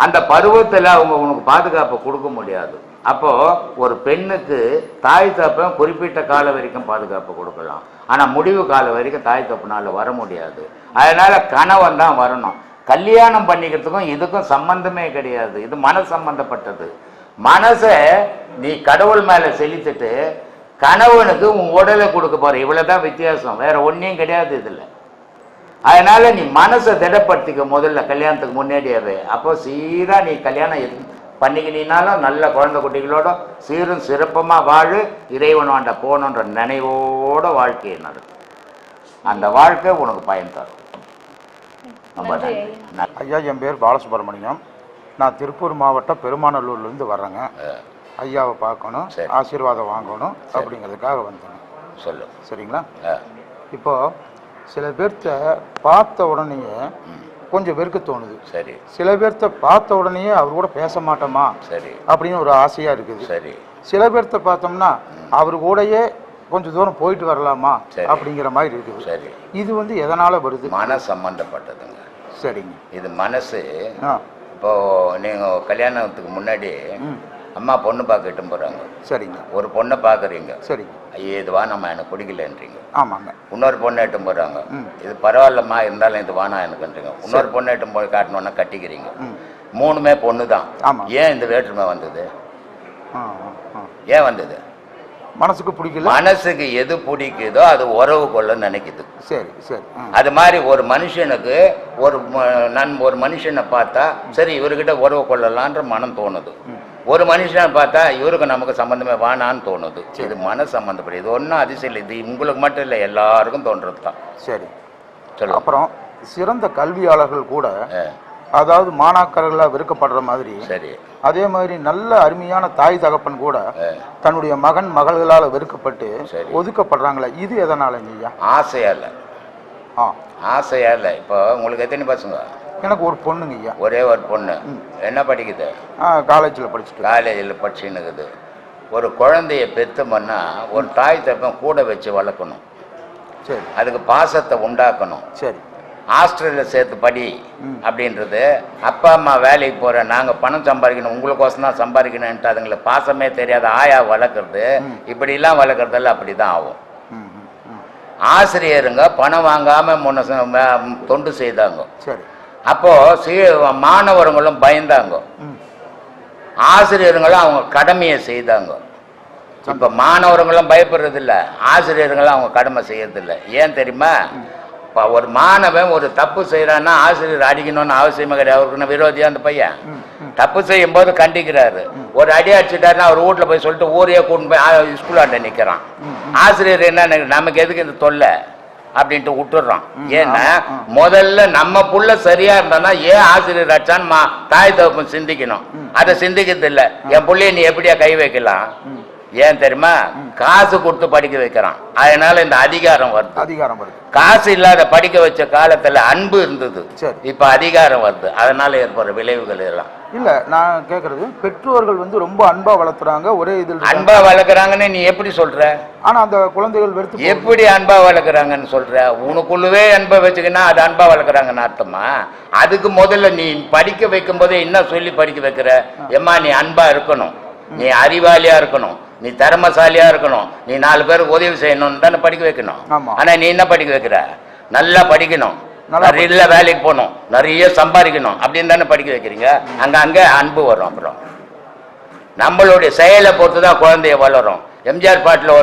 அந்த பருவத்தில் அவங்க உனக்கு பாதுகாப்பு கொடுக்க முடியாது. அப்போது ஒரு பெண்ணுக்கு தாய் தப்பன் குறிப்பிட்ட காலம் வரைக்கும் பாதுகாப்பு கொடுக்கலாம். ஆனால் முடிவு காலம் வரைக்கும் தாய் தப்புனால வர முடியாது. அதனால் கணவன் தான் வரணும். கல்யாணம் பண்ணிக்கிறதுக்கும் இதுக்கும் சம்பந்தமே கிடையாது. இது மன சம்பந்தப்பட்டது. மனசை நீ கடவுள் மேலே செலுத்திட்டு கணவனுக்கு உன் உடலை கொடுக்க போகிற, இவ்வளோதான் வித்தியாசம், வேற ஒன்றையும் கிடையாது இதில். அதனால் நீ மனசை திடப்படுத்திக்க முதல்ல கல்யாணத்துக்கு முன்னாடியாவே. அப்போ சீராக நீ கல்யாணம் பண்ணிக்கினாலும் நல்ல குழந்தை குட்டிகளோட சீரும் சிறப்பமாக வாழு, இறைவனாண்ட போகணுன்ற நினைவோட வாழ்க்கையை நடக்கும். அந்த வாழ்க்கை உனக்கு பயன் தரும். ரொம்ப நன்றி. ஐயா, என் பேர் பாலசுப்ரமணியம். நான் திருப்பூர் மாவட்டம் பெருமாநல்லூர்லேருந்து வர்றேங்க. ஐயாவை பார்க்கணும், ஆசீர்வாதம் வாங்கணும் அப்படிங்கிறதுக்காக வந்தேன். சொல்லு. சரிங்களா? இப்போது சில பேர்த்த பார்த்த உடனேயே கொஞ்சம் பேருக்கு தோணுது. சரி. சில பேர்த்த பார்த்த உடனேயே அவர் கூட பேச மாட்டோமா சரி அப்படின்னு ஒரு ஆசையாக இருக்குது. சரி. சில பேர்த்த பார்த்தோம்னா அவர் கூடயே கொஞ்சம் தூரம் போயிட்டு வரலாமா அப்படிங்கிற மாதிரி இருக்குது. சரி. இது வந்து எதனால் வருது? மன சம்பந்தப்பட்டதுங்க. சரிங்க. இது மனசு. இப்போ நீங்கள் கல்யாணத்துக்கு முன்னாடி அம்மா பொண்ணு பார்க்க இட்டு போகிறாங்க. சரிங்க. ஒரு பொண்ணை பார்க்குறீங்க. சரிங்க. ஐயோ இது வானம்மா எனக்கு பிடிக்கலன்றீங்க. ஆமாங்க. இன்னொரு பொண்ணை இட்டு போகிறாங்க. இது பரவாயில்லம்மா இருந்தாலும் இது வானா எனக்குன்றீங்க. இன்னொரு பொண்ணை இட்டு போய் காட்டணுன்னா கட்டிக்கிறீங்க. மூணுமே பொண்ணு தான். ஏன் இந்த வேற்றுமை வந்தது? ஏன் வந்தது? மனசுக்கு பிடிக்கல. மனசுக்கு எது பிடிக்குதோ அது உறவு கொள்ள நினைக்குது. சரி சரி. அது மாதிரி ஒரு மனுஷனுக்கு ஒரு மனுஷனை பார்த்தா சரி இவர்கிட்ட உறவு கொள்ளலான்ற மனம் தோணுது. ஒரு மனுஷனை பார்த்தா இவருக்கு நமக்கு சம்பந்தமே வானான்னு தோணுது. இது மன சம்பந்தப்படும். இது ஒன்றும் அதிசயம் இல்லை. இது உங்களுக்கு மட்டும் இல்லை, எல்லாருக்கும் தோன்றது தான். சரி சொல்லு. அப்புறம் சிறந்த கல்வியாளர்கள் கூட அதாவது மாணாக்கர்களாக வெறுக்கப்படுற மாதிரி, சரி, அதே மாதிரி நல்ல அருமையான தாய் தகப்பன் கூட தன்னுடைய மகன் மகள்களால் வெறுக்கப்பட்டு ஒதுக்கப்படுறாங்களே, இது எதனால? ஐயா, ஆசையா இல்லை. ஆசையா இல்லை. இப்போ உங்களுக்கு எத்தனை பசங்க? எனக்கு ஒரு பொண்ணுங்க ஐயா. ஒரே ஒரு பொண்ணு. என்ன படிக்குது? காலேஜில் படிச்சுட்டு. காலேஜில் படிச்சுன்னு இருக்குது. ஒரு குழந்தைய பெத்தோம்னா ஒரு தாய் தகப்பன் கூட வச்சு வளர்க்கணும். சரி. அதுக்கு பாசத்தை உண்டாக்கணும். சரி. ஹாஸ்டலில் சேர்த்து படி அப்படின்றது, அப்பா அம்மா வேலைக்கு போகிறேன் நாங்கள் பணம் சம்பாதிக்கணும் உங்களுக்கோசம் தான் சம்பாதிக்கணுன்ட்டு அதுங்களுக்கு பாசமே தெரியாத ஆயா வளர்க்குறது, இப்படிலாம் வளர்க்குறதெல்லாம் அப்படி தான் ஆகும். ஆசிரியருங்க பணம் வாங்காமல் முன்ன தொண்டு செய்தாங்க. சரி. அப்போது மாணவர்களும் பயந்தாங்க, ஆசிரியர்களும் அவங்க கடமையை செய்தாங்க. இப்போ மாணவர்களும் பயப்படுறதில்ல, ஆசிரியர்களும் அவங்க கடமை செய்யறதில்லை. ஏன் தெரியுமா? இப்போ ஒரு மாணவன் ஒரு தப்பு செய்கிறான்னா ஆசிரியர் அடிக்கணும்னு அவசியமாக கிடையாது. அவருக்குன்னு விரோதியாக அந்த பையன் தப்பு செய்யும் போது கண்டிக்கிறாரு. ஒரு அடி அடிச்சுட்டாருன்னா அவர் வீட்டில் போய் சொல்லிட்டு ஊரையே கூட்டு போய் ஸ்கூலாண்ட நிற்கிறான். ஆசிரியர் என்ன நமக்கு எதுக்கு இந்த தொல்லை அப்படின்ட்டு விட்டுடுறான். ஏன்னா முதல்ல நம்ம புள்ள சரியா இருந்தானா ஏன் ஆசிரியர் அடிச்சான்னு தாய் தகப்பன் சிந்திக்கணும். அதை சிந்திக்கிறது இல்லை. என் பிள்ளைய நீ எப்படியா கை வைக்கலாம்? ஏன் தெரியுமா? காசு கொடுத்து படிக்க வைக்கிறான். அதனால இந்த அதிகாரம் வருது. காசு இல்லாத படிக்க வச்ச காலத்துல அன்பு இருந்தது, இப்ப அதிகாரம் வருது. அதனால ஏற்படுற விளைவுகள் எல்லாம் இல்ல. நான் கேக்குறது, பெற்றோர்கள் வந்து ரொம்ப அன்பா வளர்த்துறாங்க, ஒரே இதில் அன்பா வளர்க்குறாங்கன்னு நீ எப்படி சொல்ற? ஆனா அந்த குழந்தைகள் வெறுத்து எப்படி அன்பா வளர்க்குறாங்கன்னு சொல்ற? உனக்குள்ளவே அன்பை வச்சுக்கினா அது அன்பா வளர்க்குறாங்கன்னு அர்த்தமா? அதுக்கு முதல்ல நீ படிக்க வைக்கும் போதே என்ன சொல்லி படிக்க வைக்கிற? எம்மா நீ அன்பா இருக்கணும், நீ அறிவாளியா இருக்கணும், நீ திறமசாலியா இருக்கணும், நீ 4 பேருக்கு உதவி செய்யணும்னு தானே படிக்க வைக்கணும். ஆனா நீ என்ன படிக்க வைக்கிற? நல்லா படிக்கணும், நிறைய வேலைக்கு போகணும், நிறைய சம்பாதிக்கணும் அப்படின்னு தானே படிக்க வைக்கிறீங்க. அங்க அன்பு வரும். அப்புறம் நம்மளுடைய செயலை பொறுத்து தான் குழந்தைய வளரும். எம்ஜிஆர் பாட்டில்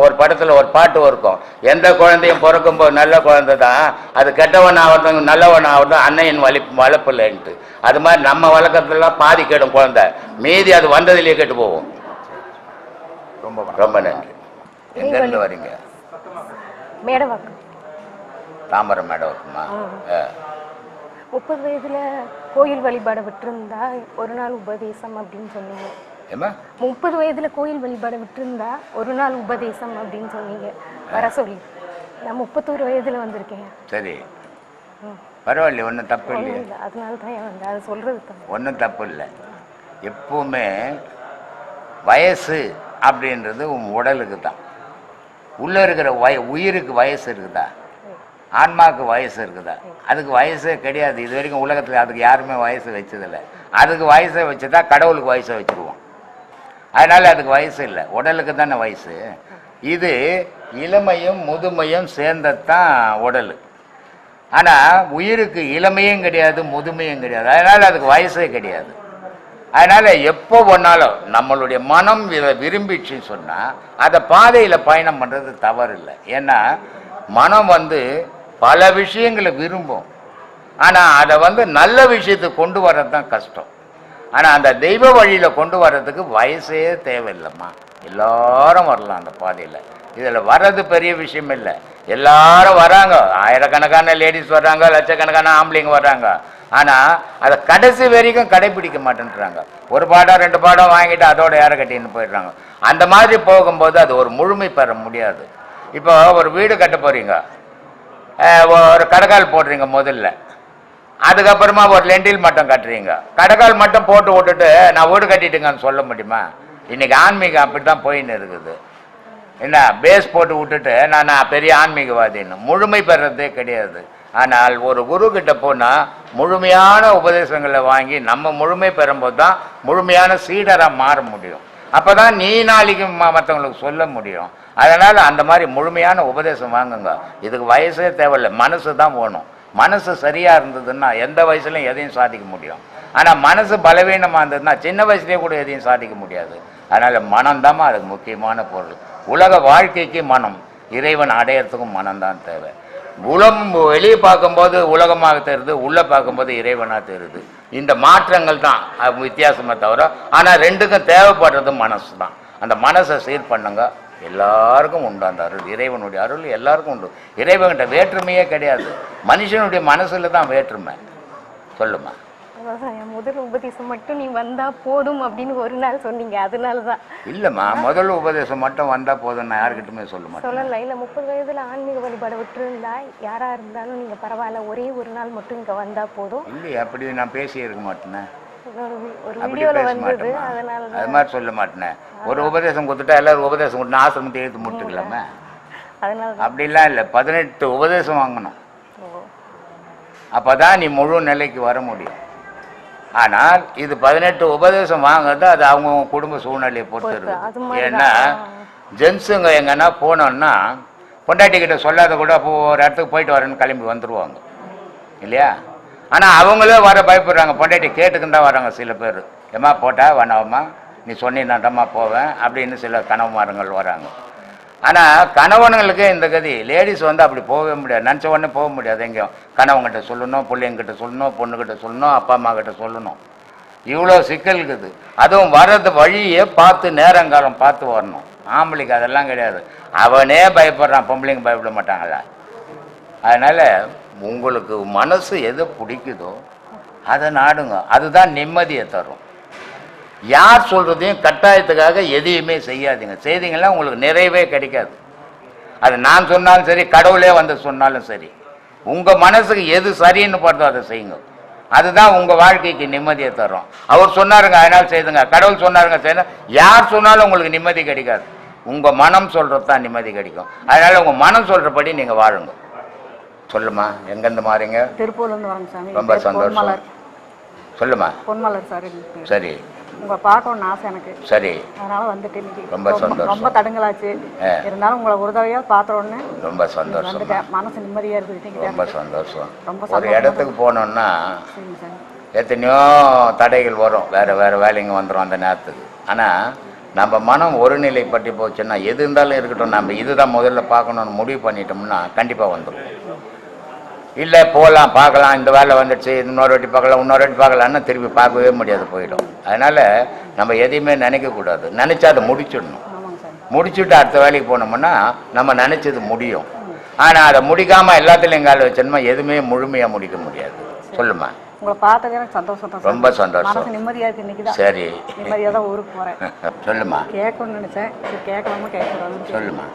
ஒரு படத்துல ஒரு பாட்டு இருக்கும், எந்த குழந்தையும் பிறக்கும் போது நல்ல குழந்தை தான், அது கெட்டவன் ஆகிறதும் நல்லவன் ஆகிறதும் அன்னையின் வளர்ப்பில்லைன்ட்டு. அது மாதிரி நம்ம வளர்க்கறதுலாம் பாதி கெடும் குழந்தை, மீதி அது வந்ததுலேயே கெட்டு போகும். ரொம்ப நன்றி. எங்கேருந்து வரீங்க? மேடவாக்கம். தாமரம் மேடவாக்கமா? 30 வயதுல கோயில் வழிபாட விட்டுருந்தா ஒரு நாள் உபதேசம் அப்படின்னு சொன்னீங்க. 30 வயதுல கோயில் வழிபாட விட்டுருந்தா ஒரு நாள் உபதேசம் அப்படின்னு சொன்னீங்க வர சொல்லி. நான் 31 வயதுல வந்திருக்கேன். சரி, பரவாயில்ல, ஒன்றும் தப்பு இல்லையா? அதனால தான் வந்து அதை சொல்றது தான். ஒன்றும் தப்பு இல்லை. எப்பவுமே வயசு அப்படின்றது உன் உடலுக்கு தான். உள்ளே இருக்கிற உயிருக்கு வயசு இருக்குதா? ஆன்மாவுக்கு வயசு இருக்குதா? அதுக்கு வயசே கிடையாது. இது வரைக்கும் உலகத்தில் அதுக்கு யாருமே வயசு வச்சதில்லை. அதுக்கு வயசை வச்சுதான் கடவுளுக்கு வயசை வச்சுருவோம். அதனால் அதுக்கு வயசு இல்லை, உடலுக்கு தானே வயசு. இது இளமையும் முதுமையும் சேர்ந்ததான் உடல். ஆனால் உயிருக்கு இளமையும் கிடையாது, முதுமையும் கிடையாது. அதனால் அதுக்கு வயசே கிடையாது. அதனால் எப்போ ஒன்றாலும் நம்மளுடைய மனம் விரும்பிச்சுன்னு சொன்னால் அதை பாதையில் பயணம் பண்ணுறது தவறு இல்லை. ஏன்னா மனம் பல விஷயங்களை விரும்பும். ஆனால் அதை நல்ல விஷயத்துக்கு கொண்டு வர்றது தான் கஷ்டம். ஆனால் அந்த தெய்வ வழியில் கொண்டு வர்றதுக்கு வயசே தேவையில்லைம்மா. எல்லாரும் வரலாம் அந்த பாதையில். இதில் வர்றது பெரிய விஷயம் இல்லை. எல்லாரும் வராங்க, ஆயிரக்கணக்கான லேடிஸ் வர்றாங்க, லட்சக்கணக்கான ஆம்பளைங்க வர்றாங்க. ஆனால் அதை கடைசி வரைக்கும் கடைபிடிக்க மாட்டேன்றாங்க. ஒரு பாடம் 2 பாடம் வாங்கிட்டு அதோட யாரை கட்டின்னு போயிடுறாங்க. அந்த மாதிரி போகும்போது அது ஒரு முழுமை பெற முடியாது. இப்போ ஒரு வீடு கட்ட போகிறீங்க, ஒரு கடைக்கால் போடுறீங்க முதல்ல, அதுக்கப்புறமா ஒரு லெண்டில் மட்டும் கட்டுறீங்க. கடைக்கால் மட்டும் போட்டு விட்டுட்டு நான் வீடு கட்டிட்டுங்கன்னு சொல்ல முடியுமா? இன்றைக்கி ஆன்மீகம் அப்படி தான் போயின்னு இருக்குது. என்ன பேஸ் போட்டு விட்டுட்டு நான் பெரிய ஆன்மீகவாதின்னு முழுமை பெறதே கிடையாது. ஆனால் ஒரு குரு கிட்ட போனால் முழுமையான உபதேசங்களை வாங்கி நம்ம முழுமை பெறும்போது தான் முழுமையான சீடராக மாற முடியும். அப்போ தான் நீ நாளைக்கு மற்றவங்களுக்கு சொல்ல முடியும். அதனால் அந்த மாதிரி முழுமையான உபதேசம் வாங்குங்க. இதுக்கு வயசே தேவையில்லை, மனசு தான் வேணும். மனசு சரியாக இருந்ததுன்னா எந்த வயசுலையும் எதையும் சாதிக்க முடியும். ஆனால் மனசு பலவீனமாக இருந்ததுன்னா சின்ன வயசுலேயே கூட எதையும் சாதிக்க முடியாது. அதனால் மனம்தாம்மா அதுக்கு முக்கியமான பொருள். உலக வாழ்க்கைக்கு மனம், இறைவன் அடையிறதுக்கும் மனம்தான் தேவை. வெளியே பார்க்கும்போது உலகமாக தெரியுது, உள்ளே பார்க்கும்போது இறைவனாக தெரியுது. இந்த மாற்றங்கள் தான் வித்தியாசமாக தவிர, ஆனால் ரெண்டுக்கும் தேவைப்படுறது மனசு தான். அந்த மனசை சீர் பண்ணுங்க, எல்லாருக்கும் உண்டு அந்த அருள். இறைவனுடைய அருள் எல்லாருக்கும் உண்டு. இறைவன்கிட்ட வேற்றுமையே கிடையாது. மனுஷனுடைய மனசில் தான் வேற்றுமை. சொல்லுமா? அதான் என் முதல் உபதேசம் மட்டும் நீ வந்தா போதும் அப்படின்னு ஒரு நாள் சொன்னீங்க, அதனாலதான். இல்லம்மா, முதல் உபதேசம் மட்டும் வந்தா போதும் நான் யாருக்கிட்டுமே சொல்ல மாட்டேன். சொல்லல. இல்ல 30 வயதுல ஆன்மீக வழிபாடு விட்டுருந்தா யாரா இருந்தாலும் நீங்க பரவாயில்ல, ஒரே ஒரு நாள் மட்டும் இங்க வந்தா போதும். இல்லையா, அப்படி நான் பேசி இருக்க மாட்டேனே. ஒரு வீடியோல வந்தது, அதனால அது மாதிரி சொல்ல மாட்டேனே. ஒரு உபதேசம் கொடுத்துட்டா எல்லாரும் உபதேசம் கொடுத்து ஆசிரமத்தை எழுத்து முடிச்சுக்கலாமே. அதனால அப்படிலாம் இல்லை, 18 உபதேசம் வாங்கணும். அப்பதான் நீ முழு நிலைக்கு வர முடியும். ஆனால் இது 18 உபதேசம் வாங்குறது அது அவங்க குடும்ப சூழ்நிலையை பொறுத்து இருக்கு. ஏன்னா ஜென்ஸுங்க எங்கன்னா போனோன்னா பொண்டாட்டிக்கிட்ட சொல்லாத கூட அப்போ ஒரு இடத்துக்கு போயிட்டு வரேன்னு கிளம்பி வந்துடுவாங்க இல்லையா? ஆனால் அவங்களே வர பயப்படுறாங்க. பொண்டாட்டி கேட்டுக்குன்னு தான் வராங்க சில பேர். ஏம்மா போட்டா வேணாமா, நீ சொன்னீன்னாட்டம்மா போவேன் அப்படின்னு சில கனவுமாரங்கள் வராங்க. ஆனால் கணவனுங்களுக்கு இந்த கதி. லேடிஸ் அப்படி போகவே முடியாது, நினச்ச உடனே போக முடியாது. எங்கேயும் கணவன்கிட்ட சொல்லணும், பிள்ளைங்கிட்ட சொல்லணும், பொண்ணுக்கிட்ட சொல்லணும், அப்பா அம்மா கிட்ட சொல்லணும். இவ்வளோ சிக்கல் இருக்குது. அதுவும் வர்றது வழியே பார்த்து நேரங்காலம் பார்த்து வரணும். ஆம்பளைக்கு அதெல்லாம் கிடையாது. அவனே பயப்படுறான், பொம்பளைங்க பயப்பட மாட்டாங்களா? அதனால் உங்களுக்கு மனசு எது பிடிக்குதோ அதை நாடுங்க. அதுதான் நிம்மதியை தரும். யார் சொல்கிறதையும் கட்டாயத்துக்காக எதையுமே செய்யாதீங்க. செய்தீங்கன்னா உங்களுக்கு நிறைவே கிடைக்காது. அது நான் சொன்னாலும் சரி, கடவுளே சொன்னாலும் சரி, உங்கள் மனசுக்கு எது சரின்னு பார்த்தோ அதை செய்யுங்க. அதுதான் உங்கள் வாழ்க்கைக்கு நிம்மதியை தரும். அவர் சொன்னாருங்க அதனால் செய்துங்க, கடவுள் சொன்னாருங்க செய்யணும், யார் சொன்னாலும் உங்களுக்கு நிம்மதி கிடைக்காது. உங்கள் மனம் சொல்கிறது தான் நிம்மதி கிடைக்கும். அதனால் உங்கள் மனம் சொல்கிறபடி நீங்கள் வாழுங்க. சொல்லுமா, எங்கேருந்து மாறிங்க? திருப்பூர்லேருந்து வரேங்க சாமி. ரொம்ப சந்தோஷம். சொல்லுமா. பொன்மலர் சார். சரி, உங்களை பார்க்கணும்னு ஆசை எனக்கு. சரி, அதனால வந்துட்டு ரொம்ப சந்தோஷம். ரொம்ப தடங்கலாச்சு, இருந்தாலும் உங்களை ஒரு தடவையாக பார்த்துறோன்னு ரொம்ப சந்தோஷம். வந்துட்டேன். மனசு நிம்மதியாக இருக்குது. ரொம்ப சந்தோஷம். ரொம்ப ஒரு இடத்துக்கு போனோம்னா சரிங்க சார், எத்தனையோ தடைகள் வரும், வேறு வேறு வேலைங்க வந்துடும் அந்த நேரத்துக்கு. ஆனால் நம்ம மனம் ஒருநிலைப்பட்டு போச்சுன்னா எது இருந்தாலும் இருக்கட்டும், நம்ம இதுதான் முதல்ல பார்க்கணுன்னு முடிவு பண்ணிட்டோம்னா கண்டிப்பாக வந்துடும். இல்லை போகலாம் பார்க்கலாம், இந்த வேலை வந்துடுச்சு, இன்னொரு வாட்டி பார்க்கலாம், இன்னொரு வாட்டி பார்க்கலான்னா திருப்பி பார்க்கவே முடியாது, போயிடும். அதனால் நம்ம எதையுமே நினைக்கக்கூடாது. நினச்சா அதை முடிச்சிடணும். முடிச்சுட்டு அடுத்த வேலைக்கு போனோம்னா நம்ம நினச்சது முடியும். ஆனால் அதை முடிக்காமல் எல்லாத்துலையும் எங்கால வச்சோம்னா எதுவுமே முழுமையாக முடிக்க முடியாது. சொல்லுமா. உங்களை பார்த்தது எனக்கு சந்தோஷம் தான். ரொம்ப சந்தோஷம். நிம்மதியாக இருக்கு இன்னைக்கு தான். சரி, நிம்மதியாக தான் ஊருக்கு போகிறேன். சொல்லுமா. கேட்கணும்னு நினச்சேன், கேட்கலாமா கேட்கக்கூடாதுன்னு. சொல்லுமா.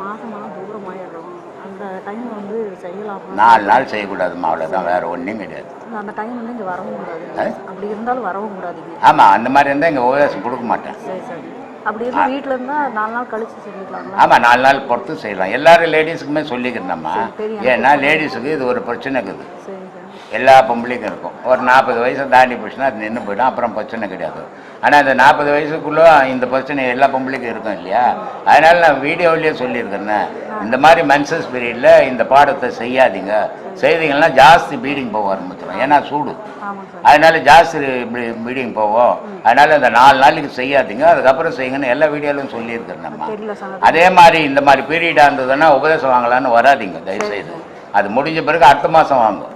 மாதமாக தூரமாயிடுறோம், அந்த டைம் செய்யலாம். 4 நாள் செய்யக்கூடாதுமா, அவ்வளோதான், வேறு ஒன்றும் கிடையாது. அந்த டைம் இங்கே வரவும் கூடாது. அப்படி இருந்தாலும் வரவும் கூடாதுங்க. ஆமாம், அந்த மாதிரி இருந்தால் இங்கே உபதேசம் கொடுக்க மாட்டேன். சரி சரி. அப்படி இருந்தால் வீட்டில் இருந்தால் 4 நாள் கழிச்சு செஞ்சுக்கலாம். ஆமாம், 4 நாள் பொறுத்து செய்யலாம். எல்லாரும் லேடிஸுக்குமே சொல்லிக்கிறேன்மா. ஏன்னா லேடிஸுக்கு இது ஒரு பிரச்சனை இருக்குது, எல்லா பொம்பளைக்கும் இருக்கும். ஒரு 40 வயசை தாண்டி போச்சுன்னா அது நின்று போயிடும், அப்புறம் பிரச்சனை கிடையாது. ஆனால் அந்த 40 வயசுக்குள்ளே இந்த பிரச்சனை எல்லா பொம்பளைக்கும் இருக்கும் இல்லையா? அதனால் நான் வீடியோவிலேயே சொல்லியிருக்கேன்னே, இந்த மாதிரி மென்சஸ் பீரியடில் இந்த பாடத்தை செய்யாதீங்க. செய்தீங்கன்னா ஜாஸ்தி ப்ளீடிங் போக ஆரம்பிச்சிடும், ஏன்னா சூடு. அதனால ஜாஸ்தி ப்ளீடிங் போவோம். அதனால் இந்த 4 நாளைக்கு செய்யாதீங்க, அதுக்கப்புறம் செய்யுங்கன்னு எல்லா வீடியோலையும் சொல்லியிருக்கேன் நம்ம. அதே மாதிரி இந்த மாதிரி பீரியடாக இருந்ததுன்னா உபதேசம் வாங்கலான்னு வராதிங்க தயவுசெய்து. அது முடிஞ்ச பிறகு அடுத்த மாதம் வாங்கும்,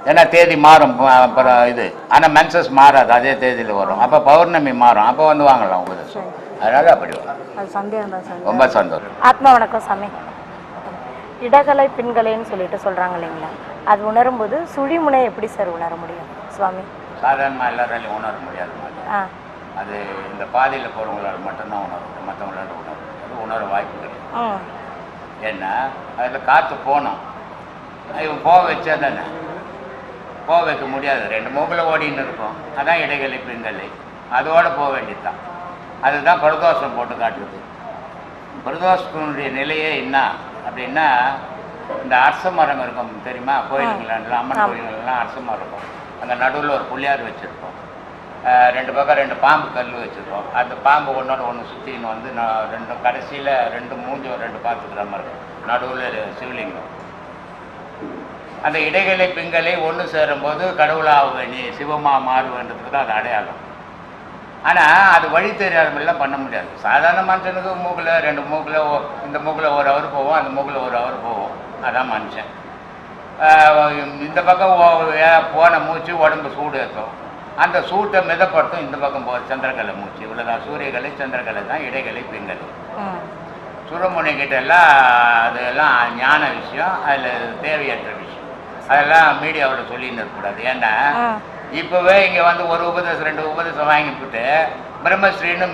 ஏன்னா தேதி மாறும் அப்புறம் இது. ஆனால் மென்சஸ் மாறாது, அதே தேதியில் வரும். அப்போ பௌர்ணமி மாறும், அப்போ வந்து வாங்கலாம் உபதேசம். அதனால அப்படி வரும். ரொம்ப சந்தோஷம். ஆத்மா வணக்கம் சாமி. இடகலை பின்கலைன்னு சொல்லிட்டு சொல்கிறாங்க இல்லைங்களா, அது உணரும்போது சுழிமுனை எப்படி சார் உணர முடியும் சுவாமி? சாதாரணமாக எல்லாராலையும் உணர முடியாது மாதிரி. அது இந்த பாதையில் போகிறவங்களால் மட்டும்தான் உணரும், மற்றவங்களால உணர வாய்ப்பு கிடையாது. ஏன்னா அதில் காற்று போகணும், இவன் போக வச்சா தானே. போக வைக்க முடியாது, 2 மூக்கில் ஓடின்னு இருக்கும். அதான் இடைகளை பின்கலை, அதோடு போக வேண்டியதுதான். அதுதான் பிரதோஷம் போட்டு காட்டுறது. பிரதோஷத்தினுடைய நிலையே என்ன அப்படின்னா, இந்த அரச மரம் இருக்கும் தெரியுமா? கோயிலுங்களாம், அம்மன் கோயிலுங்கள்லாம் அரச மரம் இருக்கும். அங்கே நடுவில் ஒரு புள்ளியார் வச்சுருக்கோம், 2 பக்கம் 2 பாம்பு கல் வச்சுருக்கோம். அந்த பாம்பு ஒன்றோட ஒன்று சுற்றின்னு வந்து நான் 2 கடைசியில் 2 மூஞ்சி 2 பார்த்துக்கிற மாதிரி இருக்கும், நடுவில் சிவலிங்கம். அந்த இடைகளை பிங்களை ஒன்று சேரும்போது கடவுளாக வேண்டி சிவமாக மாறுவேன்றதுக்கு தான் அது அடையாளம். ஆனால் அது வழி தெரியாதமெல்லாம் பண்ண முடியாது. சாதாரண மனுஷனுக்கு மூக்கில் 2 மூக்கில் இந்த மூக்கில் 1 ஹவர் போவோம், அந்த மூக்கில் 1 ஹவர் போவோம். அதான் மனுஷன். இந்த பக்கம் போன மூச்சு உடம்பு சூடு ஏற்றும், அந்த சூட்டை மிதப்படுத்தும் இந்த பக்கம் போகிற சந்திரகலை மூச்சு. இவ்வளோதான் சூரியகலை சந்திரகலை தான் இடைகளை பிங்களை. சுரமுனைக்கிட்ட எல்லாம் அதெல்லாம் ஞான விஷயம், அதில் தேவையற்ற விஷயம். அதெல்லாம் மீடியாவில் சொல்லின்னு இருக்கக்கூடாது. ஏன்னா இப்போவே இங்கே வந்து ஒரு உபதேசம் 2 உபதேசம் வாங்கிவிட்டு பிரம்மஸ்ரீன்னு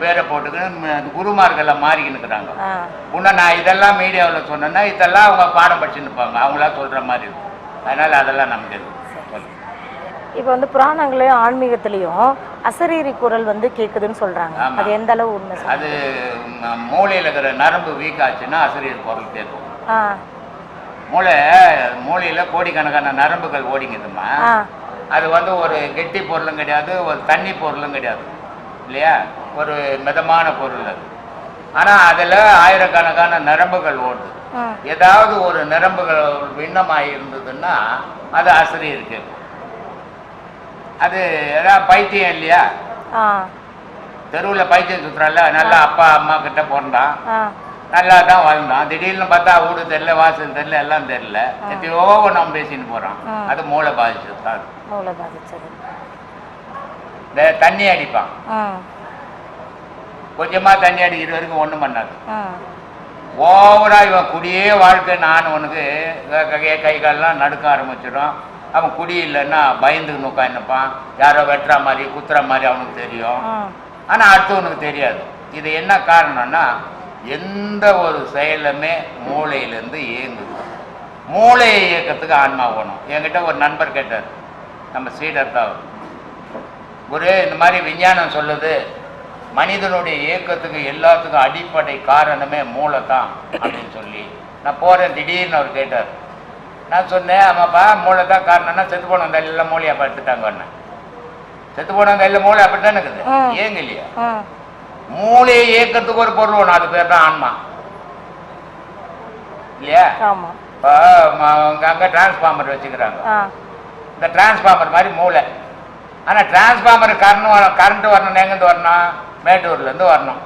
பேரை போட்டுக்கின்னு குருமார்கள்லாம் மாறிக்கின்னு இருக்கிறாங்க. இன்னும் நான் இதெல்லாம் மீடியாவில் சொன்னேன்னா இதெல்லாம் அவங்க பாடம் படிச்சுன்னு இருப்பாங்க, அவங்களா சொல்கிற மாதிரி இருக்கும். அதனால் அதெல்லாம் நமக்கு இருக்கு. இப்போ வந்து புராணங்களையும் ஆன்மீகத்திலையும் அசரீரி குரல் வந்து கேட்குதுன்னு சொல்கிறாங்க, அது எந்த அளவு உண்மை? அது மூளையில் இருக்கிற நரம்பு வீக் ஆச்சுன்னா அசரீரி குரல் கேட்கும். மூளையில் கோடிக்கணக்கான நரம்புகள் ஓடிங்குதுமா. அது வந்து ஒரு கெட்டி பொருளும் கிடையாது, ஒரு தண்ணி பொருளும் கிடையாது இல்லையா, ஒரு மிதமான பொருள் அது. ஆனால் அதில் ஆயிரக்கணக்கான நரம்புகள் ஓடுது. ஏதாவது ஒரு நரம்புகள் விண்ணமாக இருந்ததுன்னா அது அசரீரி கேட்கும். அது ஏதாவது பைத்தியம் இல்லையா, தெருவில் பைத்தியம் சுற்றுறான்ல, நல்லா அப்பா அம்மா கிட்ட பிறந்தான், நல்லா தான் வாழ்ந்தான். திடீர்னு பார்த்தா வீடு தெரியல, வாசல் தெரியல, எல்லாம் தெரியல, எத்தையோ நம்ம பேசின்னு போகிறோம். அது மூளை பாதிச்சது தான். மூளை பாதிச்சது. இந்த தண்ணி அடிப்பான், கொஞ்சமாக தண்ணி அடிக்கிற வரைக்கும் ஒன்றும் பண்ணாது. ஓவரா இவன் குடியே வாழ்க்கை, நான் உனக்கு கை காலெலாம் நடுக்க ஆரம்பிச்சிடும். அவன் குடி இல்லைன்னா பயந்துக்கு உட்காந்துப்பான், யாரோ வெட்டுற மாதிரி குத்துற மாதிரி அவனுக்கு தெரியும், ஆனால் அடுத்தவனுக்கு தெரியாது. இது என்ன காரணம்னா, எந்த ஒரு செயலுமே மூளையிலேருந்து இயங்குது. மூளையை இயக்கத்துக்கு ஆன்மா போகணும். என்கிட்ட ஒரு நண்பர் கேட்டார், நம்ம சீடர் தான், ஒரு இந்த மாதிரி விஞ்ஞானம் சொல்லுது மனிதனுடைய இயக்கத்துக்கு எல்லாத்துக்கும் அடிப்படை காரணமே மூளை தான் அப்படின்னு சொல்லி. நான் போகிறேன், திடீர்னு அவர் கேட்டார். நான் சொன்னேன், ஆமாப்பா மூளை தான் காரணம்னா செத்து போனவங்க எல்லாம் மூளையாக எடுத்துட்டாங்கன்னு. செத்து போனவங்க எல்லாம் மூளை அப்படி தானே இருக்குது, ஏங்க இல்லையா? மூளையை இயக்கத்துக்கு ஒரு பொருள் ஒன்று, அது பேர் தான் ஆன்மா இல்லையா? இப்போ அங்கே டிரான்ஸ்ஃபார்மர் வச்சுக்கிறாங்க, இந்த டிரான்ஸ்ஃபார்மர் மாதிரி மூளை. ஆனால் டிரான்ஸ்ஃபார்மர் கரண்ட் வரணும், எங்கேருந்து வரணும்? மேட்டூர்லேருந்து வரணும்.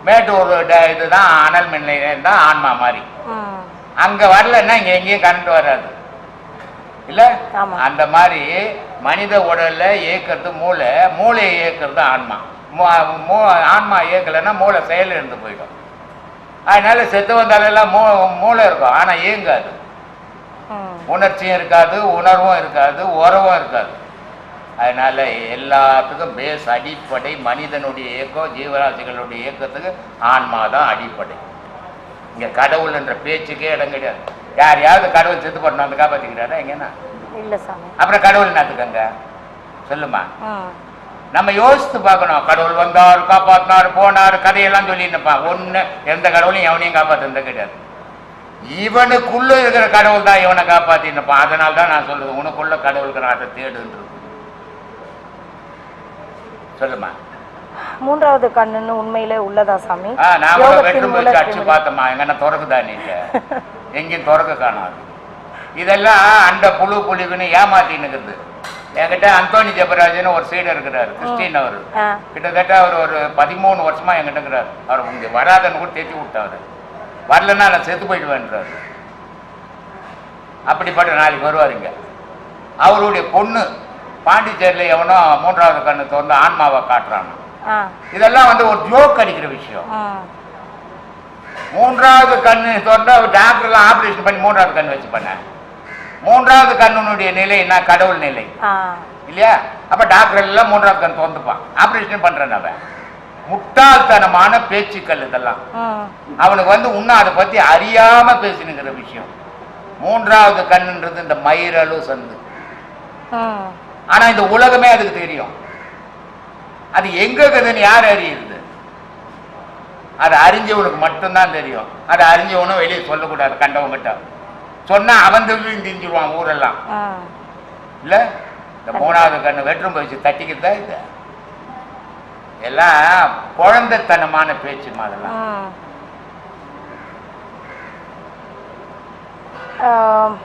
மேட்டூர் இதுதான் அனல் மின் நிலையம் தான் ஆன்மா மாதிரி. அங்கே வரலன்னா இங்கே எங்கேயும் கரண்ட் வராது இல்லை? அந்த மாதிரி மனித உடலில் இயக்கிறது மூளை, மூளையை இயக்கிறது ஆன்மா. ஆன்மா இயக்கலைன்னா மூளை செயல் இருந்து போயிடும். அதனால செத்து வந்தாலெல்லாம் மூளை இருக்கும், ஆனால் இயங்காது. உணர்ச்சியும் இருக்காது, உணர்வும் இருக்காது, உறவும் இருக்காது. அதனால எல்லாத்துக்கும் பேஸ் அடிப்படை மனிதனுடைய இயக்கம், ஜீவராசிகளுடைய இயக்கத்துக்கு ஆன்மா தான் அடிப்படை. இங்கே கடவுள் என்ற பேச்சுக்கே இடம் கிடையாது. யாரையாவது கடவுள் செத்து போட்டோம் வந்து காப்பாற்றிக்கிறாரா? எங்கன்னா இல்லை சாமி. அப்புறம் கடவுள் என்னத்துக்கங்க சொல்லுமா? நம்ம யோசித்து பார்க்கணும். கடவுள் வந்தார், காப்பாற்றினார், போனார், கதையெல்லாம் சொல்லியிருந்தப்பா. ஒன்று எந்த கடவுளையும் எவனையும் காப்பாற்றுறது கிடையாது. இவனுக்குள்ள இருக்கிற கடவுள் தான் இவனை காப்பாத்தின்னுப்பான். அதனால தான் நான் சொல்றது, உனக்குள்ள கடவுளுக்கு அதை தேடுன்றது. சொல்லுமா. மூன்றாவது கண்ணுன்னு உண்மையிலே உள்ளதா சாமி? நான் கூட வெற்றும் வச்சு அடிச்சு பார்த்தம்மா, எங்கன்னா திறக்குதா நீங்க? எங்கேயும் திறக்க காணாது. இதெல்லாம் அந்த புழு புலிவுன்னு ஏமாத்தின்னுக்குது. என்கிட்ட அந்தோனி ஜெபராஜன் ஒரு சீடர் இருக்கிறாரு, கிறிஸ்டின். அவர் கிட்டத்தட்ட அவர் ஒரு 13 வருஷமா என்கிட்ட இருக்கிறார். அவர் இங்க வராதன்னு கூட தேத்தி விட்டாரு. வரலன்னா நான் செத்து போயிடுவேன்றாரு. அப்படிப்பட்ட நாளைக்கு வருவாருங்க. அவருடைய பொண்ணு பாண்டிச்சேரியில் எவனோ மூன்றாவது கண்ணு திறந்து ஆன்மாவை காட்டுறாங்க. இதெல்லாம் வந்து ஒரு ஜோக் அடிக்கிற விஷயம். மூன்றாவது கண்ணு திறந்து அவர் டாக்டர்லாம் ஆப்ரேஷன் பண்ணி மூன்றாவது கண்ணு வச்சு பண்ண. மூன்றாவது கண்ணுடைய நிலை என்ன? கடவுள் நிலை இல்லையா? அப்ப டாக்டர் எல்லாம் மூன்றாவது கண் திறந்துப்பான், ஆப்ரேஷன் பண்றேன். அவன் முட்டாள்தனமான பேச்சுக்கள் இதெல்லாம். அவனுக்கு வந்து இன்னும் அதை பத்தி அறியாம பேசினுங்கிற விஷயம். மூன்றாவது கண்ணுன்றது இந்த மயிரலு சந்து. ஆனா இந்த உலகமே அதுக்கு தெரியும். அது எங்க இருக்குதுன்னு யார் அறியுது? அது அறிஞ்சவனுக்கு மட்டும்தான் தெரியும். அது அறிஞ்சவனும் வெளியே சொல்லக்கூடாது. கண்டவங்கிட்ட சொன்னா அவன் தெரிஞ்சிருவான் ஊரெல்லாம். இல்ல இந்த மூணாவது கண்ணு வெற்றும் போயிடுச்சு தட்டிக்கிட்டுதான் இது. எல்லாம் குழந்தைத்தனமான பேச்சு மாதிரிலாம்.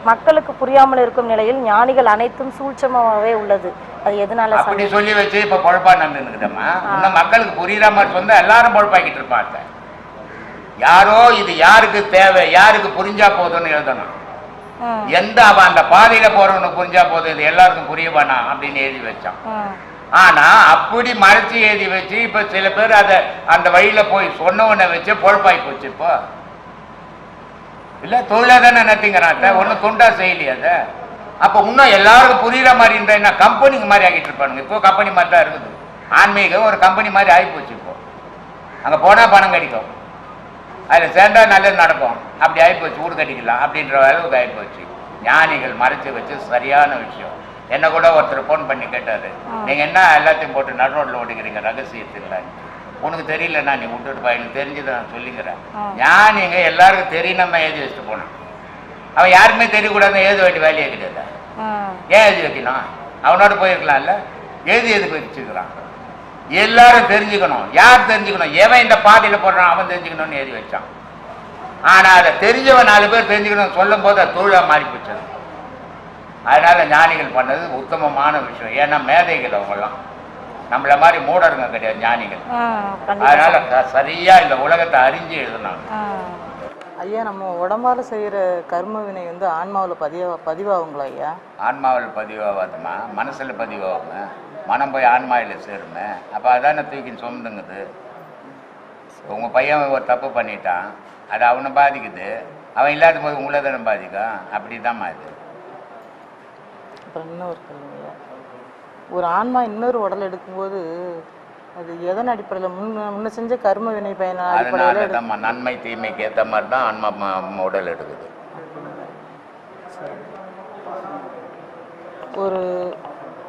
மக்களுக்கு புரியாமல் இருக்கும் நிலையில் ஞானிகள் அனைத்தும் சூட்சமாவே உள்ளது. அது எதனால அப்படி சொல்லி வச்சு இப்ப பொழப்பா நடந்துக்கிட்டோமா? இன்னும் மக்களுக்கு புரியுற மாதிரி சொன்னா எல்லாரும் பொழப்பாக்கிட்டு இருப்பாங்க. யாரோ இது யாருக்கு தேவை, யாருக்கு புரிஞ்சா போதும்னு எழுதணும். எந்த அவன் அந்த பாதையில போறவனுக்கு புரிஞ்சா போதும், இது எல்லாருக்கும் புரியவானா அப்படின்னு எழுதி வச்சான். ஆனா அப்படி மறைச்சு எழுதி வச்சு இப்ப சில பேர் அதை அந்த வழியில போய் சொன்னவனை வச்சு பொழப்பாய் போச்சு. இப்போ இல்ல தொழிலா தானே நடத்திங்கிறான். ஒன்னும் துண்டா செய்யலையே அத. அப்ப இன்னும் எல்லாருக்கும் புரியுற மாதிரி இருந்தா கம்பெனிக்கு மாதிரி ஆகிட்டு இருப்பானுங்க. இப்போ கம்பெனி மாதிரி தான் இருக்குது. ஆன்மீகம் ஒரு கம்பெனி மாதிரி ஆகி போச்சு. இப்போ அங்க போனா பணம் கிடைக்கும், அதுல சேர்ந்தா நல்லது நடக்கும், அப்படி ஆகிப்போச்சு. வீடு கட்டிக்கலாம் அப்படின்ற அளவுக்கு ஆகிப்போச்சு. ஞானிகள் மறைச்சு வச்சு சரியான விஷயம். என்ன கூட ஒருத்தர் போன் பண்ணி கேட்டாரு, நீங்க என்ன எல்லாத்தையும் போட்டு நடு ரோட்ல ஓடிக்கிறீங்க ரகசியத்தில்? உனக்கு தெரியலன்னா நீ விட்டுட்டு எனக்கு தெரிஞ்சதை நான் சொல்லிக்கிறேன். ஞானிங்க எல்லாருக்கும் தெரியணும்னா எழுதி வச்சுட்டு போனான். அவன் யாருக்குமே தெரியக்கூடாதுன்னு எழுத வேண்டிய வேலையே கிடையாது. ஏன் எழுதி வைக்கணும்? அவனோட போயிருக்கலாம்ல. எழுதி எதுக்கு வச்சுக்கிறான்? எல்லாரும் தெரிஞ்சுக்கணும். யார் தெரிஞ்சுக்கணும்? எவன் இந்த பாதையில போடுறான் அவன் தெரிஞ்சுக்கணும்னு எழுதி வச்சான். ஆனா அதை தெரிஞ்சவன் 4 பேர் தெரிஞ்சுக்கணும் சொல்லும் போது அது தொழிலா மாறி போச்சது. அதனால ஞானிகள் பண்ணது உத்தமமான விஷயம். ஏன்னா மேதைகள் அவங்கெல்லாம் நம்மள மாதிரி மூடருங்க கிடையாது ஞானிகள். அதனால சரியா இந்த உலகத்தை அறிஞ்சு எழுதினாங்க. ஐயா, நம்ம உடம்பால செய்யற கர்ம வினை வந்து ஆன்மாவில் பதிவாகுங்களா ஐயா? ஆன்மாவில் பதிவாகாதுமா, மனசுல பதிவாகுங்க. மனம் போய் ஆன்மாவில் சேருமே. அப்போ அதான தூக்கின்னு சுமந்துங்குது. உங்கள் பையன் ஒரு தப்பு பண்ணிட்டான், அது அவனை பாதிக்குது. அவன் இல்லாத போது உங்களை தானே பாதிக்கும். அப்படி தான்மா இது. அப்புறம் இன்னொரு கேள்வியா, ஒரு ஆன்மா இன்னொரு உடல் எடுக்கும்போது அது எதன் அடிப்படையில் முன்ன செஞ்ச கர்ம வினை பயன அடிப்படையில் நன்மை தீமைக்கு ஏற்ற மாதிரி தான் ஆன்மா உடல் எடுக்குது. ஒரு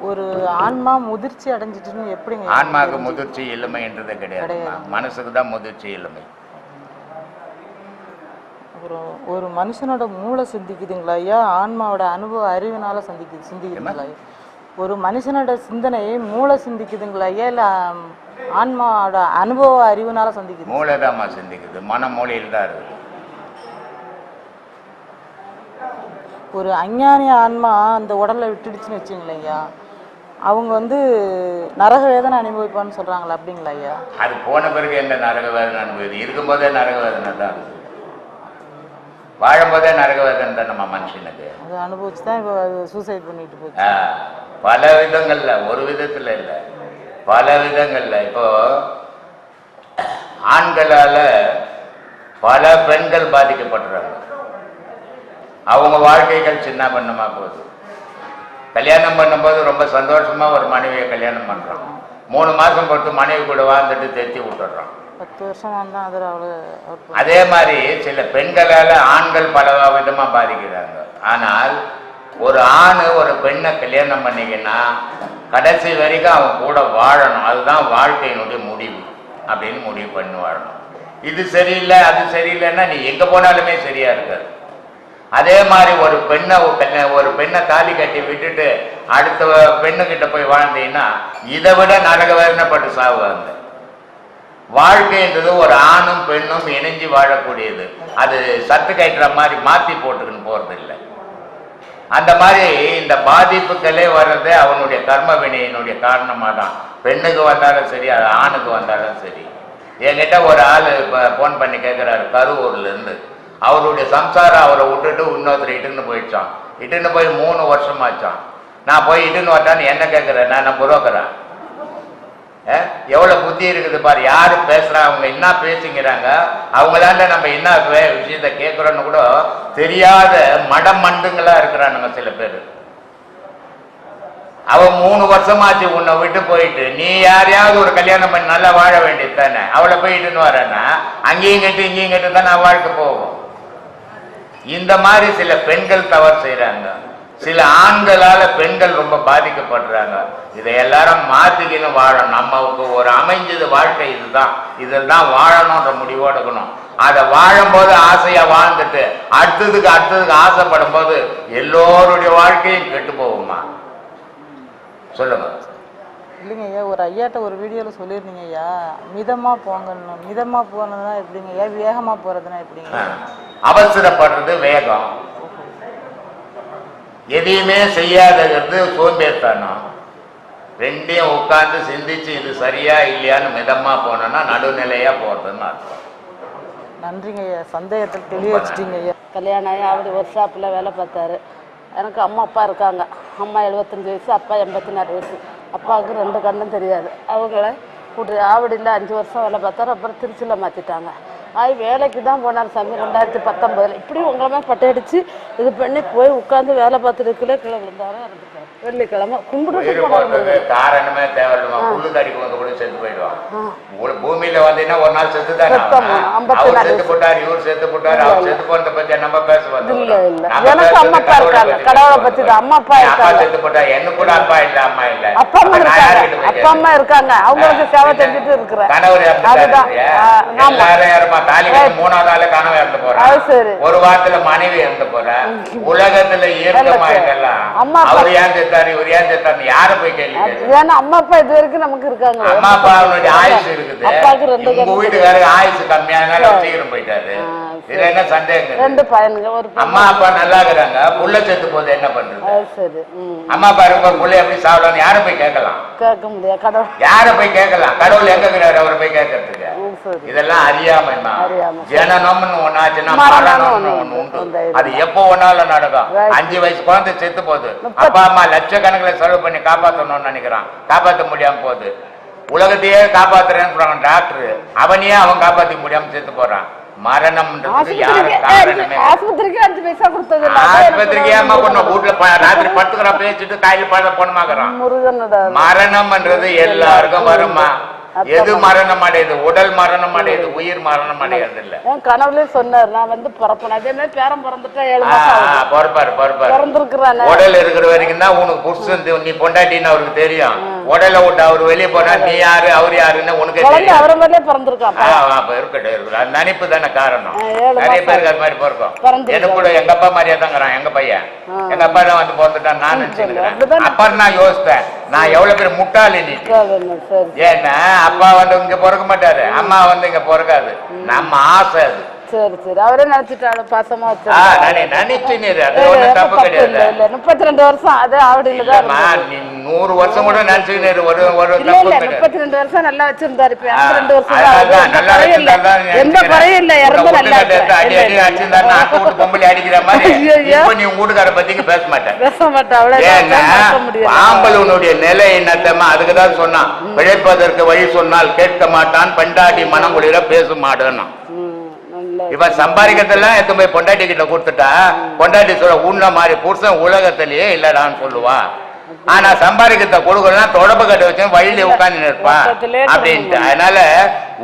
ஒரு ஆன்மா முதிர்ச்சி அடைஞ்சிட்டுன்னு எப்படிங்க? ஆன்மாவுக்கு முதிர்ச்சி இளமை என்றதே கிடையாது, மனசுக்கு தான் முதிர்ச்சி இளமை. அப்புறம் ஒரு மனுஷனோட மூளை சிந்திக்குதுங்களா ஐயா? ஆன்மாவோட அனுபவ அறிவினால சிந்திக்குதுங்களா? ஒரு மனுஷனோட சிந்தனை மூளை சிந்திக்குதுங்களா ஐயா, இல்லை ஆன்மாவோட அனுபவ அறிவினால சிந்திக்குது? மூளை தான்மா சிந்திக்குது, மன மூளையில் தான் இருக்குது. ஒரு அஞ்ஞானி ஆன்மா அந்த உடலை விட்டுடுச்சுன்னு வச்சுங்களேன் ஐயா, அவங்க வந்து நரக வேதனை அனுபவிப்பான்னு சொல்றாங்களா, அப்படிங்களா ஐயா? அது போன பிறகு எந்த நரக வேதனை அனுபவிது? இருக்கும்போதே நரக வேதனை தான் இருக்குது. வாழும்போதே நரக வேதனை தான் நம்ம மனுஷனுக்கு. அதை அனுபவிச்சு தான் இப்போ சூசைட் பண்ணிட்டு போச்சு. பல விதங்கள்ல, ஒரு விதத்துல இல்லை, பல விதங்கள்ல. இப்போ ஆண்களால பல பெண்கள் பாதிக்கப்படுறாங்க. அவங்க வாழ்க்கைகள் சின்ன பண்ணமா போகுது. கல்யாணம் பண்ணும்போது ரொம்ப சந்தோஷமா ஒரு மனைவியை கல்யாணம் பண்றான். 3 மாசம் பொறுத்து மனைவி கூட வாழ்ந்துட்டு தேத்தி விட்டுடுறான். 10 வருஷமா தான் அது அவ்வளோ. அதே மாதிரி சில பெண்களால ஆண்கள் பல விதமா பாதிக்கிறாங்க. ஆனால் ஒரு ஆண் ஒரு பெண்ணை கல்யாணம் பண்ணிக்கின்னா கடைசி வரைக்கும் அவன் கூட வாழணும். அதுதான் வாழ்க்கையினுடைய முடிவு அப்படின்னு முடிவு பண்ணி வாழணும். இது சரியில்லை அது சரியில்லைன்னா நீ எங்க போனாலுமே சரியா இருக்காது. அதே மாதிரி ஒரு பெண்ணை தாலி கட்டி விட்டுட்டு அடுத்த பெண்ணுகிட்ட போய் வாழ்ந்தீங்கன்னா இதை விட நரக வேதனைப்பட்டு சாவுவாங்க. வாழ்க்கைன்றது ஒரு ஆணும் பெண்ணும் இணைஞ்சு வாழக்கூடியது. அது சத்து கட்டுற மாதிரி மாற்றி போட்டுக்குன்னு போறது இல்லை. அந்த மாதிரி இந்த பாதிப்புகளே வர்றது அவனுடைய கர்ம வினையினுடைய காரணமாக தான். பெண்ணுக்கு வந்தாலும் சரி, அது ஆணுக்கு வந்தாலும் சரி. என்கிட்ட ஒரு ஆள் இப்போ ஃபோன் பண்ணி கேட்குறாரு, கரூர்லேருந்து. அவருடைய சம்சாரம் அவரை விட்டுட்டு இன்னொருத்தர் இட்டுன்னு போயிடுச்சான். இட்டுன்னு போய் 3 வருஷமாச்சான். நான் போய் இட்டுன்னு வரட்டான்னு என்ன கேட்குறேன், நான் புரோக்கறேன். எவ்வளோ புத்தி இருக்குது பாரு. யார் பேசுகிறா, அவங்க என்ன பேசிக்கிறாங்க, அவங்களாண்ட நம்ம என்ன விஷயத்த கேட்குறோன்னு கூட தெரியாத மடமண்டுங்களா இருக்கிறானுங்க சில பேர். அவன் 3 வருஷமாச்சு உன்னை விட்டு போயிட்டு நீ யாரையாவது ஒரு கல்யாணம் பண்ணி நல்லா வாழ வேண்டியது தானே. அவளை போயிட்டுன்னு வரேன்னா அங்கேயும் கட்டு இங்கேயும் கட்டு தான் நான் வாழ்க்கை போவோம். இந்த மாதிரி சில பெண்கள் தவறு செய்கிறாங்க. சில ஆண்களால் பெண்கள் ரொம்ப பாதிக்கப்படுறாங்க. இதை எல்லாரும் மாற்றிக்கணும், வாழணும். நம்மளுக்கு ஒரு அமைஞ்சது வாழ்க்கை இதுதான், இதில் தான் வாழணுன்ற முடிவோடு இருக்கணும். அதை வாழும்போது ஆசையாக வாழ்ந்துட்டு அடுத்ததுக்கு ஆசைப்படும் போது எல்லோருடைய வாழ்க்கையும் கெட்டு போகுமா? சொல்லுங்க. இல்லைங்க ஐயா, ஒரு ஐயாட்ட ஒரு வீடியோவில் சொல்லியிருந்தீங்க ஐயா, மிதமாக போங்கன்னு. மிதமாக போனதுனா எப்படிங்க ஐயா, வேகமாக போகிறதுனா எப்படிங்க? அவசரப்படுறது வேகம். எதையுமே செய்யாதது சோம்பேறித்தனம். ரெண்டையும் உட்கார்ந்து சிந்திச்சு இது சரியா இல்லையான்னு மிதமா போனோம்னா நடுநிலையா போறதுன்னு அர்த்தம். நன்றிங்க ஐயா, சந்தேகத்தில் தெளிவு வச்சுட்டீங்க ஐயா. கல்யாணம் ஆகி அவர் ஒரு ஷாப்பில் வேலை பார்த்தாரு. எனக்கு அம்மா அப்பா இருக்காங்க. அம்மா 75 வயசு, அப்பா 84 வயசு. அப்பாவுக்கு 2 கண்ணும் தெரியாது. அவங்கள ஆவடியில் 5 வருஷம் வேலை பார்த்தாரு. அப்புறம் திருச்சியில் மாற்றிட்டாங்க. வேலைக்கு தான் போனார் சாமி 2019. இப்படி உங்களை பட்டையடிச்சு இது பண்ணி போய் உட்காந்து வேலை பார்த்துட்டு கீழே விழுந்தாலும் இறந்துட்டாரு. வெள்ளிக்கிழமை கும்பிட்டு காரணமே தேவையில்லை. புல்லு கடிக்கு கூட செத்து போயிடுவான். பூமியில வந்தீங்கன்னா ஒரு நாள் செத்து தான் செத்து போட்டார், இவர் செத்து போட்டார், அவர் செத்து போனதை பத்தி நம்ம பேச வந்தோம். எனக்கு அம்மா அப்பா இருக்காங்க, கடவுளை பத்தி தான். அம்மா அப்பா அப்பா செத்து போட்டா, என்ன கூட அப்பா இல்ல அம்மா இல்ல, அப்பா அம்மா இருக்காங்க. அப்பா அம்மா இருக்காங்க, அவங்களுக்கு சேவை செஞ்சுட்டு இருக்கிறேன். கணவர் எல்லாரும் யாருமா தாலி கட்டி 3ஆவது ஆளு கணவர் இறந்து போறான். ஒரு வாரத்துல மனைவி இறந்து போற. உலகத்துல இயற்கமா இதெல்லாம் அவர் ஏன் செத்தாரு இவர் ஏன் செத்தாரு யார போய் கேள்வி? ஏன்னா அம்மா அப்பா இது வரைக்கும் நமக்கு இருக்காங்க. அம்மா அப்பா அவனுடைய ஆயுசு இருக்குது. உங்க வீட்டுக்காரருக்கு ஆயுசு கம்மியானால சீக்கிரம் போயிட்டாரு. இதுல என்ன சந்தேகம்? 2 பையனுங்க. ஒரு அம்மா அப்பா நல்லா இருக்கிறாங்க, புள்ள செத்து போது என்ன பண்றது? சரி. அம்மா அப்பா இருக்க புள்ள எப்படி சாப்பிடணும் யார போய் கேட்கலாம்? கேட்க முடியாது. கடவுள் யார போய் கேட்கலாம்? கடவுள் எங்க இருக்கிறாரு அவரை போய் கேட்கறதுக்கு? இதெல்லாம் அறியாம ஜனனம்னு ஒன்னாச்சுன்னா மரணம்னு ஒண்ணு உண்டு. அது எப்போ ஒன்னாலும் நடக்கும். 5 வயசு குழந்தை செத்து போகுது. அப்பா அம்மா லட்சக்கணக்கில் செலவு பண்ணி காப்பாற்றணும்னு நினைக்கிறான், காப்பாற்ற முடியாம போகுது. உலகத்தையே காப்பாத்துறேன்னு சொல்றாங்க டாக்டர், அவனையே அவன் காப்பாற்ற முடியாம செத்து போறான். மரணம்ன்றது யாரும் காரணமே. ஆஸ்பத்திரிக்கு 5 பைசா கொடுத்தது. ஆஸ்பத்திரிக்கு ஏமா கொண்டு வீட்டுல ராத்திரி படுத்துக்கிறான், பேசிட்டு காய்ச்சல் பழ பொண்ணமாக்குறான். மரணம்ன்றது எல்லாருக்கும் வருமா? எது மரணம் அடையுது? உடல் மரணம் அடையுது, உயிர் மரணம் அடையாது இல்ல. கனவுல சொன்னார், நான் வந்து பிறப்பேன். அதே மாதிரி பேரம் பிறந்துட்டா 7 மாசம் பொறுப்பாரு பிறந்திருக்கிறான். உடல் இருக்கிற வரைக்கும் தான் உனக்கு புருஷன் நீ பொண்டாட்டின்னு அவருக்கு தெரியும். உடலை விட்டு அவர் வெளியே போனா நீ யாரு அவர் யாருன்னு உனக்கு தெரியும். அவரை மாதிரியே பிறந்திருக்கான். இருக்கட்டும், நினைப்பு தானே காரணம். நிறைய பேருக்கு அது மாதிரி பிறக்கும். எனக்கு கூட எங்க அப்பா மாதிரியா தாங்கிறான் எங்க பையன். எங்க அப்பா தான் வந்து பிறந்துட்டான் நான் நினைச்சுக்கிறேன். அப்ப நான் யோசித்தேன், நான் எவ்வளவு பேர் முட்டாளி நீ. ஏன்னா அப்பா வந்து இங்க பிறக்க மாட்டாரு, அம்மா வந்து இங்க பிறக்காது. நம்ம ஆசை அது. சரி சரி, அவரே நினைச்சிட்டாரு பாசமா வச்சு. நினைச்சு அது ஒண்ணு தப்பு கிடையாது. 32 வருஷம் அதே ஆவடியில தான். நீ 100 வருஷம் கூட நினைச்சுக்கிட்டு ஒரு 32 வருஷம் நல்லா வச்சிருந்தாரு. இப்ப 2 வருஷம் எந்த குறையும் இல்ல. இறந்து நல்லா அடி அடி அடிச்சிருந்தா நாட்டு விட்டு பொம்பளை அடிக்கிற மாதிரி இப்ப நீ வீட்டுக்கார பத்திக்கு பேச மாட்டேன். ஏன்னா ஆம்பளனுடைய நிலை என்னத்தமா அதுக்குதான் சொன்னான், பிழைப்பதற்கு வழி சொன்னால் கேட்க மாட்டான், பெண்டாட்டி மனம் குளிர பேச மாட்டேன்னா. இப்ப சம்பாதிக்கிறதெல்லாம் எத்த போய் பொண்டாட்டி கிட்ட கொடுத்துட்டா பொண்டாட்டி சொல்ல உன்ன மாதிரி புருஷன் உலகத்திலேயே இல்லடான்னு சொல்லுவா. ஆனா சம்பாதிக்கிறத கொடுக்கலாம் தொடர்பு கட்ட வச்சு வழியில உட்காந்து நிற்பான் அப்படின்ட்டு. அதனால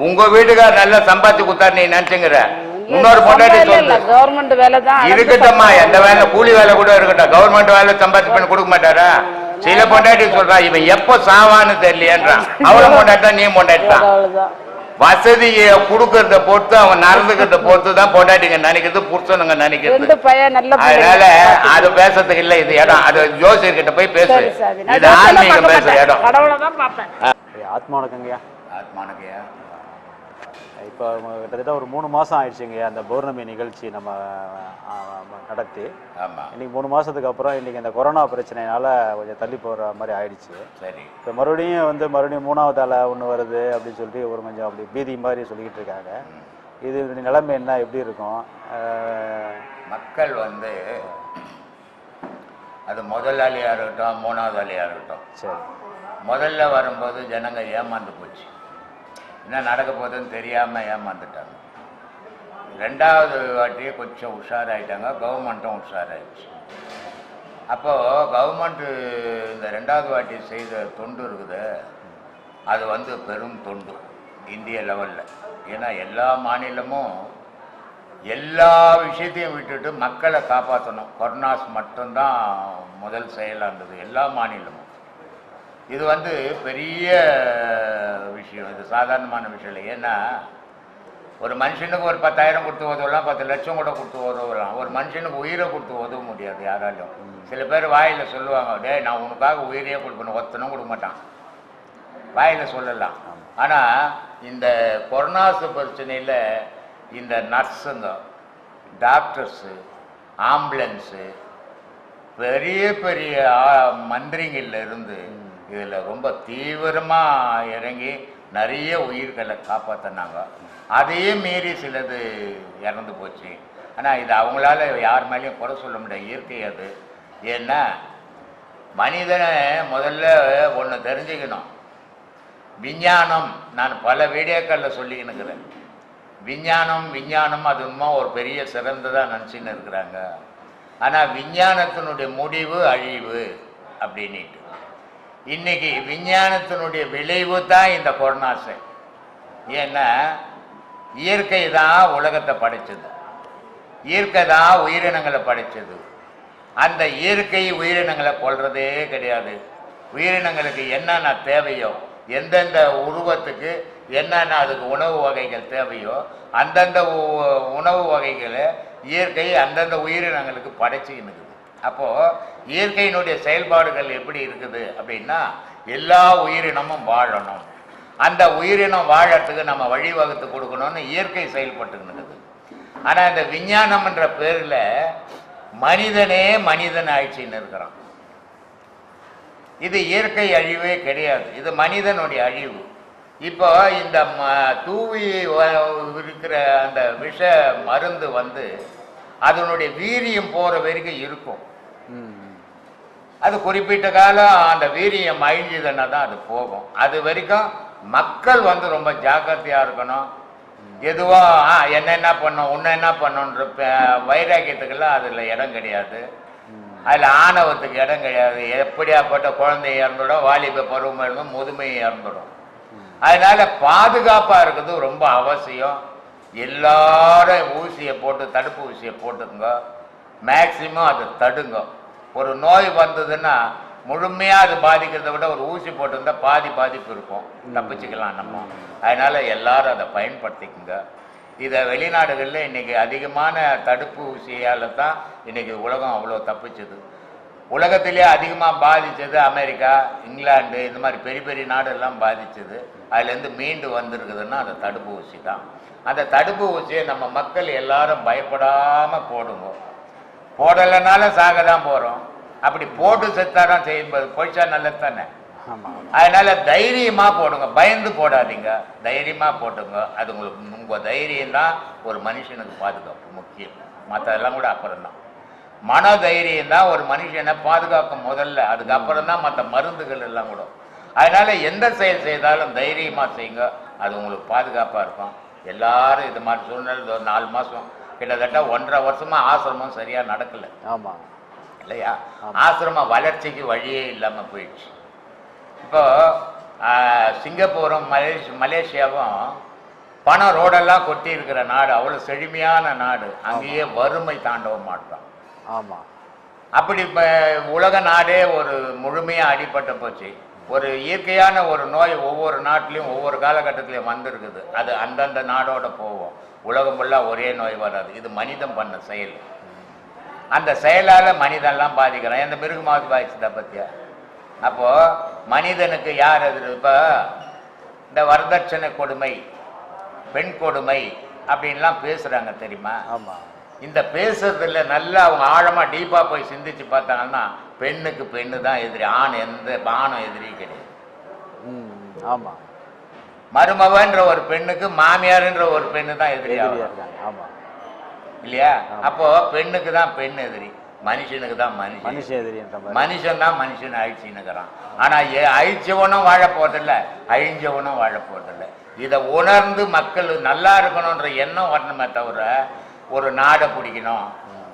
உங்க வீட்டுக்கார நல்லா சம்பாதிச்சு கொடுத்தாரு நீ நினைச்சுங்கிற. இன்னொரு பொண்டாட்டி சொல்லு கவர்மெண்ட் வேலை தான் இருக்கட்டும்மா, எந்த வேலை கூலி வேலை கூட இருக்கட்டும், கவர்மெண்ட் வேலை சம்பாதிச்சு பண்ணி கொடுக்க மாட்டாரா? சில பொண்டாட்டி சொல்றான் இவன் எப்போ சாவான்னு தெரியலையேன்றான். அவளும் பொண்டாட்டா நீ பொண்டாட்டான். வசதியை கொடுக்கறத பொறுத்து அவன் நடந்துக்கிறத பொறுத்து தான் பொண்டாட்டிங்க நினைக்கிறது புருஷனுங்க நினைக்கிறது. ரெண்டு பையன் நல்ல அதனால அது பேசுறதுக்கு இல்ல இது இடம். அது ஜோசியர் கிட்ட போய் பேசு. இது ஆன்மீகம் பேசுற இடம். கடவுளை தான் பார்ப்பேன். ஆத்மா வணக்கங்கய்யா. ஆத்மானங்கய்யா. இப்போ கிட்டத்தட்ட ஒரு 3 மாதம் ஆயிடுச்சுங்கய்யா அந்த பௌர்ணமி நிகழ்ச்சி நம்ம நடத்தி. ஆமா. இன்னைக்கு 3 மாதத்துக்கு அப்புறம் இன்னைக்கு இந்த கொரோனா பிரச்சனைனால கொஞ்சம் தள்ளி போகிற மாதிரி ஆயிடுச்சு. சரி. இப்போ மறுபடியும் 3வது அலை ஒன்று வருது அப்படின்னு சொல்லிட்டு ஒரு கொஞ்சம் அப்படி பீதி மாதிரி சொல்லிக்கிட்டு இருக்காங்க. இது நிலைமை என்ன எப்படி இருக்கும்? மக்கள் அது முதலாளியா இருக்கட்டும் 3வது ஆளியா இருக்கட்டும், சரி, முதல்ல வரும்போது ஜனங்க ஏமாந்து போச்சு. என்ன நடக்க போகுதுன்னு தெரியாமல் ஏமாந்துட்டாங்க. 2வது வாட்டியே கொஞ்சம் உஷாராயிட்டாங்க. கவர்மெண்ட்டும் உஷாராயிடுச்சு. அப்போது கவர்மெண்ட்டு இந்த 2வது வாட்டி செய்த தொண்டு இருக்குது, அது பெரும் தொண்டு இந்திய லெவலில். ஏன்னா எல்லா மாநிலமும் எல்லா விஷயத்தையும் விட்டுட்டு மக்களை காப்பாற்றணும். கொரோனாஸ் மட்டும்தான் முதல் செயலாக இருந்தது எல்லா மாநிலமும். இது பெரிய விஷயம். இது சாதாரணமான விஷயம் இல்லை. ஏன்னா ஒரு மனுஷனுக்கு ஒரு 10,000 கொடுத்து உதவலாம், 10 லட்சம் கூட கொடுத்து உதவலாம். ஒரு மனுஷனுக்கு உயிரை கொடுத்து உதவ முடியாது யாராலும். சில பேர் வாயில் சொல்லுவாங்க, டே நான் உனக்காக உயிரையே கொடுப்பேன், ஒருத்தனும் கொடுக்க மாட்டான், வாயில் சொல்லலாம். ஆனால் இந்த கொரோனாஸ் பிரச்சனையில் இந்த நர்ஸுங்க, டாக்டர்ஸு, ஆம்புலன்ஸு, பெரிய பெரிய மந்திரிங்கள்ல இருந்து இதில் ரொம்ப தீவிரமாக இறங்கி நிறைய உயிர்களை காப்பாற்றினாங்க. அதையே மீறி சிலது இறந்து போச்சு. ஆனால் இது அவங்களால யார் மேலேயும் குறை சொல்ல முடியாது, இயற்கை அது. ஏன்னா மனிதனை முதல்ல ஒன்று தெரிஞ்சுக்கணும். விஞ்ஞானம், நான் பல வீடியோக்களில் சொல்லிக்கின்னு இருக்கிறேன், விஞ்ஞானம் அது இன்னும் ஒரு பெரிய சிறந்ததாக நினச்சின்னு இருக்கிறாங்க. ஆனால் விஞ்ஞானத்தினுடைய முடிவு அழிவு அப்படின்ட்டு. இன்னைக்கு விஞ்ஞானத்தினுடைய விளைவு தான் இந்த கொரோனாஸு. ஏன்னா இயற்கை தான் உலகத்தை படைச்சது, இயற்கை தான் உயிரினங்களை படைச்சது. அந்த இயற்கை உயிரினங்களை கொல்றதே கிடையாது. உயிரினங்களுக்கு என்னென்ன தேவையோ, எந்தெந்த உருவத்துக்கு என்னென்ன அதுக்கு உணவு வகைகள் தேவையோ அந்தந்த உணவு வகைகளை இயற்கை அந்தந்த உயிரினங்களுக்கு படைச்சிக்கின்னு இருக்குது. அப்போது இயற்கையினுடைய செயல்பாடுகள் எப்படி இருக்குது அப்படின்னா, எல்லா உயிரினமும் வாழணும், அந்த உயிரினம் வாழறதுக்கு நம்ம வழிவகுத்து கொடுக்கணும்னு இயற்கை செயல்பட்டுக்கின்னு இருக்குது. ஆனால் இந்த விஞ்ஞானம் என்ற பேரில் மனிதனே மனிதன் ஆயிடுச்சின்னு இருக்கிறான். இது இயற்கை அழிவே கிடையாது, இது மனிதனுடைய அழிவு. இப்போ இந்த தூவி இருக்கிற அந்த விஷ மருந்து அதனுடைய வீரியம் போகிற வரைக்கும் இருக்கும். அது குறிப்பிட்ட காலம் அந்த வீரியம் அழிஞ்சதுன்னா தான் அது போகும். அது வரைக்கும் மக்கள் ரொம்ப ஜாக்கிரதையாக இருக்கணும். எதுவும் என்ன பண்ணோம் உன்ன என்ன பண்ணோன்ற வைராக்கியத்துக்கெல்லாம் அதில் இடம் கிடையாது, அதில் ஆணவத்துக்கு இடம் கிடையாது. எப்படியாப்பட்ட குழந்தை இறந்துடும், வாலிப பருவம் இருந்தும் முதுமை இறந்துடும். அதனால பாதுகாப்பாக இருக்கிறது ரொம்ப அவசியம். எல்லாரும் ஊசியை போட்டு, தடுப்பு ஊசியை போட்டுக்குங்க, மேக்சிமம் அதை தடுங்க. ஒரு நோய் வந்ததுன்னா முழுமையாக அது பாதிக்கிறத விட ஒரு ஊசி போட்டிருந்தா பாதிப்பு இருக்கும், தப்பிச்சுக்கலாம் நம்ம. அதனால எல்லாரும் அதை பயன்படுத்திக்குங்க. இதை வெளிநாடுகளில் இன்னைக்கு அதிகமான தடுப்பு ஊசியால் தான் இன்னைக்கு உலகம் அவ்வளோ தப்பிச்சது. உலகத்திலே அதிகமாக பாதித்தது அமெரிக்கா, இங்கிலாந்து, இந்த மாதிரி பெரிய பெரிய நாடெல்லாம் பாதித்தது. அதுலேருந்து மீண்டு வந்திருக்குதுன்னா அந்த தடுப்பு ஊசி தான். அந்த தடுப்பு ஊசியை நம்ம மக்கள் எல்லாரும் பயப்படாமல் போடுங்க. போடலைனாலும் சாக தான் போகிறோம். அப்படி போட்டு செத்தாதான் செய்யும்போது போயிச்சா நல்லது தானே. அதனால தைரியமாக போடுங்க, பயந்து போடாதீங்க, தைரியமாக போட்டுங்க. அது உங்கள் தைரியம் தான் ஒரு மனுஷனுக்கு பாதுகாப்பு முக்கியம். மற்றதெல்லாம் கூட அப்புறம்தான். மன தைரியம் தான் ஒரு மனுஷனை பாதுகாக்கும் முதல்ல, அதுக்கப்புறம் தான் மற்ற மருந்துகள் எல்லாம் கூட. அதனால எந்த செயல் செய்தாலும் தைரியமாக செய்யுங்க, அது உங்களுக்கு பாதுகாப்பாக இருக்கும். எல்லாரும் இது மாதிரி சூழ்நிலை ஒரு 4 மாதம் கிட்டத்தட்ட 1.5 வருஷமாக ஆசிரமம் சரியாக நடக்கலை. ஆமாம் இல்லையா? ஆசிரம வளர்ச்சிக்கு வழியே இல்லாமல் போயிடுச்சு. இப்போ சிங்கப்பூரும் மலேசியாவும் பணம் ரோடெல்லாம் கொட்டி இருக்கிற நாடு, அவ்வளோ செழுமையான நாடு. அங்கேயே வறுமை தாண்டவ மாட்டோம். ஆமாம். அப்படி இப்போ உலக நாடே ஒரு முழுமையாக அடிபட்டு போச்சு. ஒரு இயற்கையான ஒரு நோய் ஒவ்வொரு நாட்டிலையும் ஒவ்வொரு காலகட்டத்திலையும் வந்திருக்குது. அது அந்தந்த நாடோட போவோம். உலகம் ஃபுல்லாக ஒரே நோய் வராது. இது மனிதன் பண்ண செயல். அந்த செயலால் மனிதன்லாம் பாதிக்கிறான். எந்த மிருகமாவது பாதிச்சுதா பற்றியா? அப்போது மனிதனுக்கு யார் எதிர்? இப்போ இந்த வரதட்சணை கொடுமை, பெண் கொடுமை அப்படின்லாம் பேசுகிறாங்க தெரியுமா? ஆமாம். இந்த பேசுறதுல நல்லா அவங்க ஆழமாக டீப்பாக போய் சிந்திச்சு பார்த்தாங்கன்னா பெண்ணுக்கு பெண்ணு தான் எதிரி, ஆணும் எதிரி கிடையாது. ஆமாம். மருமவன்ற ஒரு பெண்ணுக்கு மாமியார்ன்ற ஒரு பெண்ணு தான் எதிரி. ஆமாம் இல்லையா? அப்போ பெண்ணுக்கு தான் பெண் எதிரி, மனுஷனுக்கு தான் மனுஷன் எதிரி. மனுஷன் தான் மனுஷன் அழிச்சுன்னுக்கிறான். ஆனால் அழிச்சவனும் வாழ போறதில்லை, அழிஞ்சவனும் வாழ போறதில்லை. இதை உணர்ந்து மக்கள் நல்லா இருக்கணுன்ற எண்ணம் வரணுமே தவிர ஒரு நாடை பிடிக்கணும்,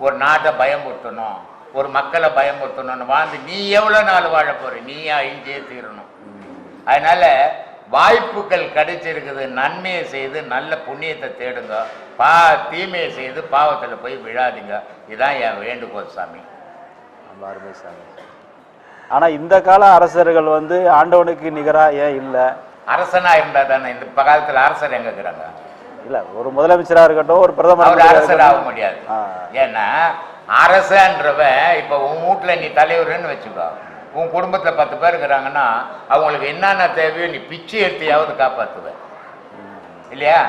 ஒரு நாட்டை பயமுறுத்தணும், ஒரு மக்களை பயமுறுத்தணும்னு வாழ்ந்து நீ எவ்வளோ நாள் வாழ போற? நீயே அழிஞ்சே தீரணும். அதனால வாய்ப்புகள் கிடைச்சிருக்குது. நன்மையை செய்து நல்ல புண்ணியத்தை தேடுங்க, தீமையை செய்து பாவத்தில் போய் விழாதீங்க. இதுதான் என் வேண்டுகோள் சாமி. அருமை சாமி. ஆனால் இந்த கால அரசர்கள் வந்து ஆண்டவனுக்கு நிகராக ஏன் இல்லை? அரசனா இருந்தா தானே. இந்த காலத்தில் அரசர் எங்க இருக்கிறாங்க? இல்லை, ஒரு முதலமைச்சராக இருக்கட்டும், ஒரு பிரதமர் அரசர் ஆக முடியாது. ஏன்னா அரசன்றவன் இப்போ உன் வீட்டில் நீ தலைவர்னு வச்சுக்கோ, உன் குடும்பத்தில் 10 பேர் இருக்கிறாங்கன்னா அவங்களுக்கு என்னென்ன தேவையோ நீ பிச்சை எடுத்தியாவது காப்பாற்றுவேன் இல்லையா?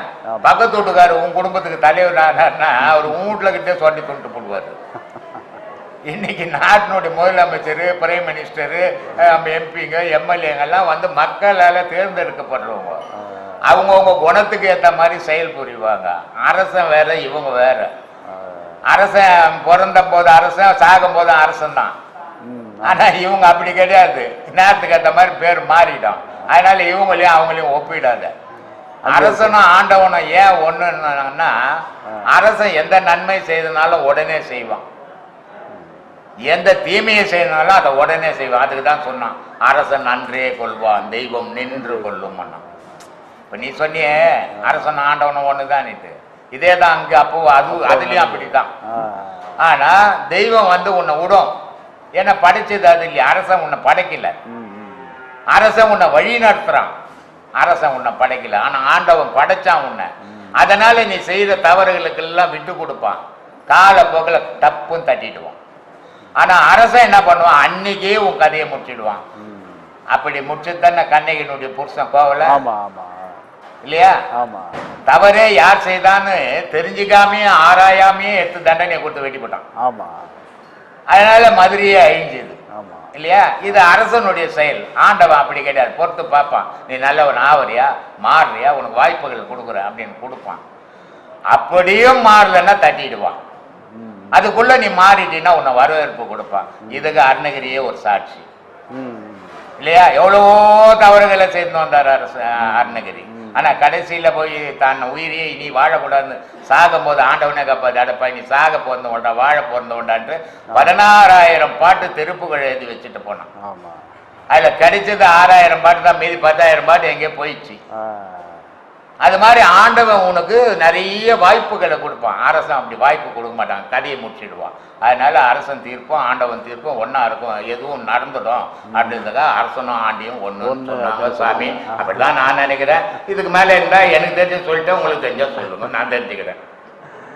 பக்கத்து வீட்டுக்காரர் உன் குடும்பத்துக்கு தலைவர் ஆனார்னா அவர் உன் வீட்டில் கிட்டே சொல்லி கொண்டு போடுவார். இன்னைக்கு நாட்டினுடைய முதலமைச்சர், பிரைம் மினிஸ்டரு, எம்பிங்க, எம்எல்ஏங்கெல்லாம் வந்து மக்களால் தேர்ந்தெடுக்கப்படுறவங்க. அவங்கவுங்க குணத்துக்கு ஏற்ற மாதிரி செயல் புரிவாங்க. அரசன் வேற, இவங்க வேற. அரசன் பிறந்த போது அரசன், சாகும் போது அரசன் தான். ஆனால் இவங்க அப்படி கிடையாது. நேரத்துக்கு ஏற்ற மாதிரி பேர் மாறிடும். அதனால இவங்களையும் அவங்களையும் ஒப்பிடாத. அரசனும் ஆண்டவனும் ஏன் ஒன்றுன்னா அரசன் எந்த நன்மை செய்தனாலும் உடனே செய்வான், எந்த தீமையை செய்யறதுனாலும் அதை உடனே செய்வான். அதுக்கு தான் சொன்னான் அரசன் நன்றே கொள்வான், தெய்வம் நின்று கொள்ளும். இப்போ நீ சொன்னியே அரசன் ஆண்டவனும் ஒன்று தான். இதே தான் அங்கே அப்போ அதுலேயும் அப்படி தான். ஆனால் தெய்வம் வந்து உன்னை விடும். ஏன்னா படைச்சது அது இல்லையா? அரசன் உன்னை படைக்கல, அரசன் உன்னை வழி நடத்துறான். அரசன் உன்னை படைக்கல, ஆனால் ஆண்டவன் படைச்சான் உன்னை. அதனால நீ செய்த தவறுகளுக்கெல்லாம் விட்டு கொடுப்பான். காலப்போக்கில் தப்புன்னு தட்டிடுவான். ஆனால் அரசன் என்ன பண்ணுவான்? அன்னைக்கே உன் கதையை முடிச்சிடுவான். அப்படி முடிச்சு தானே கண்ணகியினுடைய புருஷன் கோவல இல்லையா? தவறே யார் செய்தான்னு தெரிஞ்சுக்காமே ஆராயாமையே எடுத்து தண்டனையை கொடுத்து வெட்டி போட்டான். அதனால மதுரையே அழிஞ்சது இல்லையா? இது அரசனுடைய செயல். ஆண்டவன் அப்படி கிடையாது, பொறுத்து பார்ப்பான். நீ நல்லவன் ஆவறியா, மாறுறியா, உனக்கு வாய்ப்புகள் கொடுக்குற அப்படின்னு கொடுப்பான். அப்படியும் மாறலன்னா தட்டிடுவான். அதுக்குள்ள நீ மாறிட்டீன்னா உன்னை வரவேற்பு கொடுப்பான். இதுக்கு அருணகிரியே ஒரு சாட்சி இல்லையா? எவ்வளவோ தவறுகளை செய்து வந்தார் அருணகிரி. ஆனால் கடைசியில் போய் தான் உயிரியே இனி வாழக்கூடாதுன்னு சாகும் போது ஆண்டவனே காப்பாது, அடப்பா நீ சாக பிறந்தவன்டா, வாழ பிறந்தவன்டான்ட்டு 16,000 பாட்டு திருப்புகள் எழுதி வச்சுட்டு போனான். அதில் கிடைச்சது 6,000 பாட்டு தான், மீதி 10,000 பாட்டு எங்கேயோ போயிடுச்சு. அது மாதிரி ஆண்டவன் உனக்கு நிறைய வாய்ப்புகளை கொடுப்பான். அரசன் அப்படி வாய்ப்பு கொடுக்க மாட்டான், கதையை முடிச்சிடுவான். அதனால அரசன் தீர்ப்பும் ஆண்டவன் தீர்ப்பும் ஒன்றா இருக்கும், எதுவும் நடந்துடும் அப்படின்றதா அரசனும் ஆண்டியும் ஒன்று சாமி. அப்படிதான் நான் நினைக்கிறேன். இதுக்கு மேலே இருந்தால் எனக்கு தெரிஞ்சு சொல்லிட்டு உங்களுக்கு தெரிஞ்சால் சொல்லுங்க, நான் தெரிஞ்சுக்கிறேன்.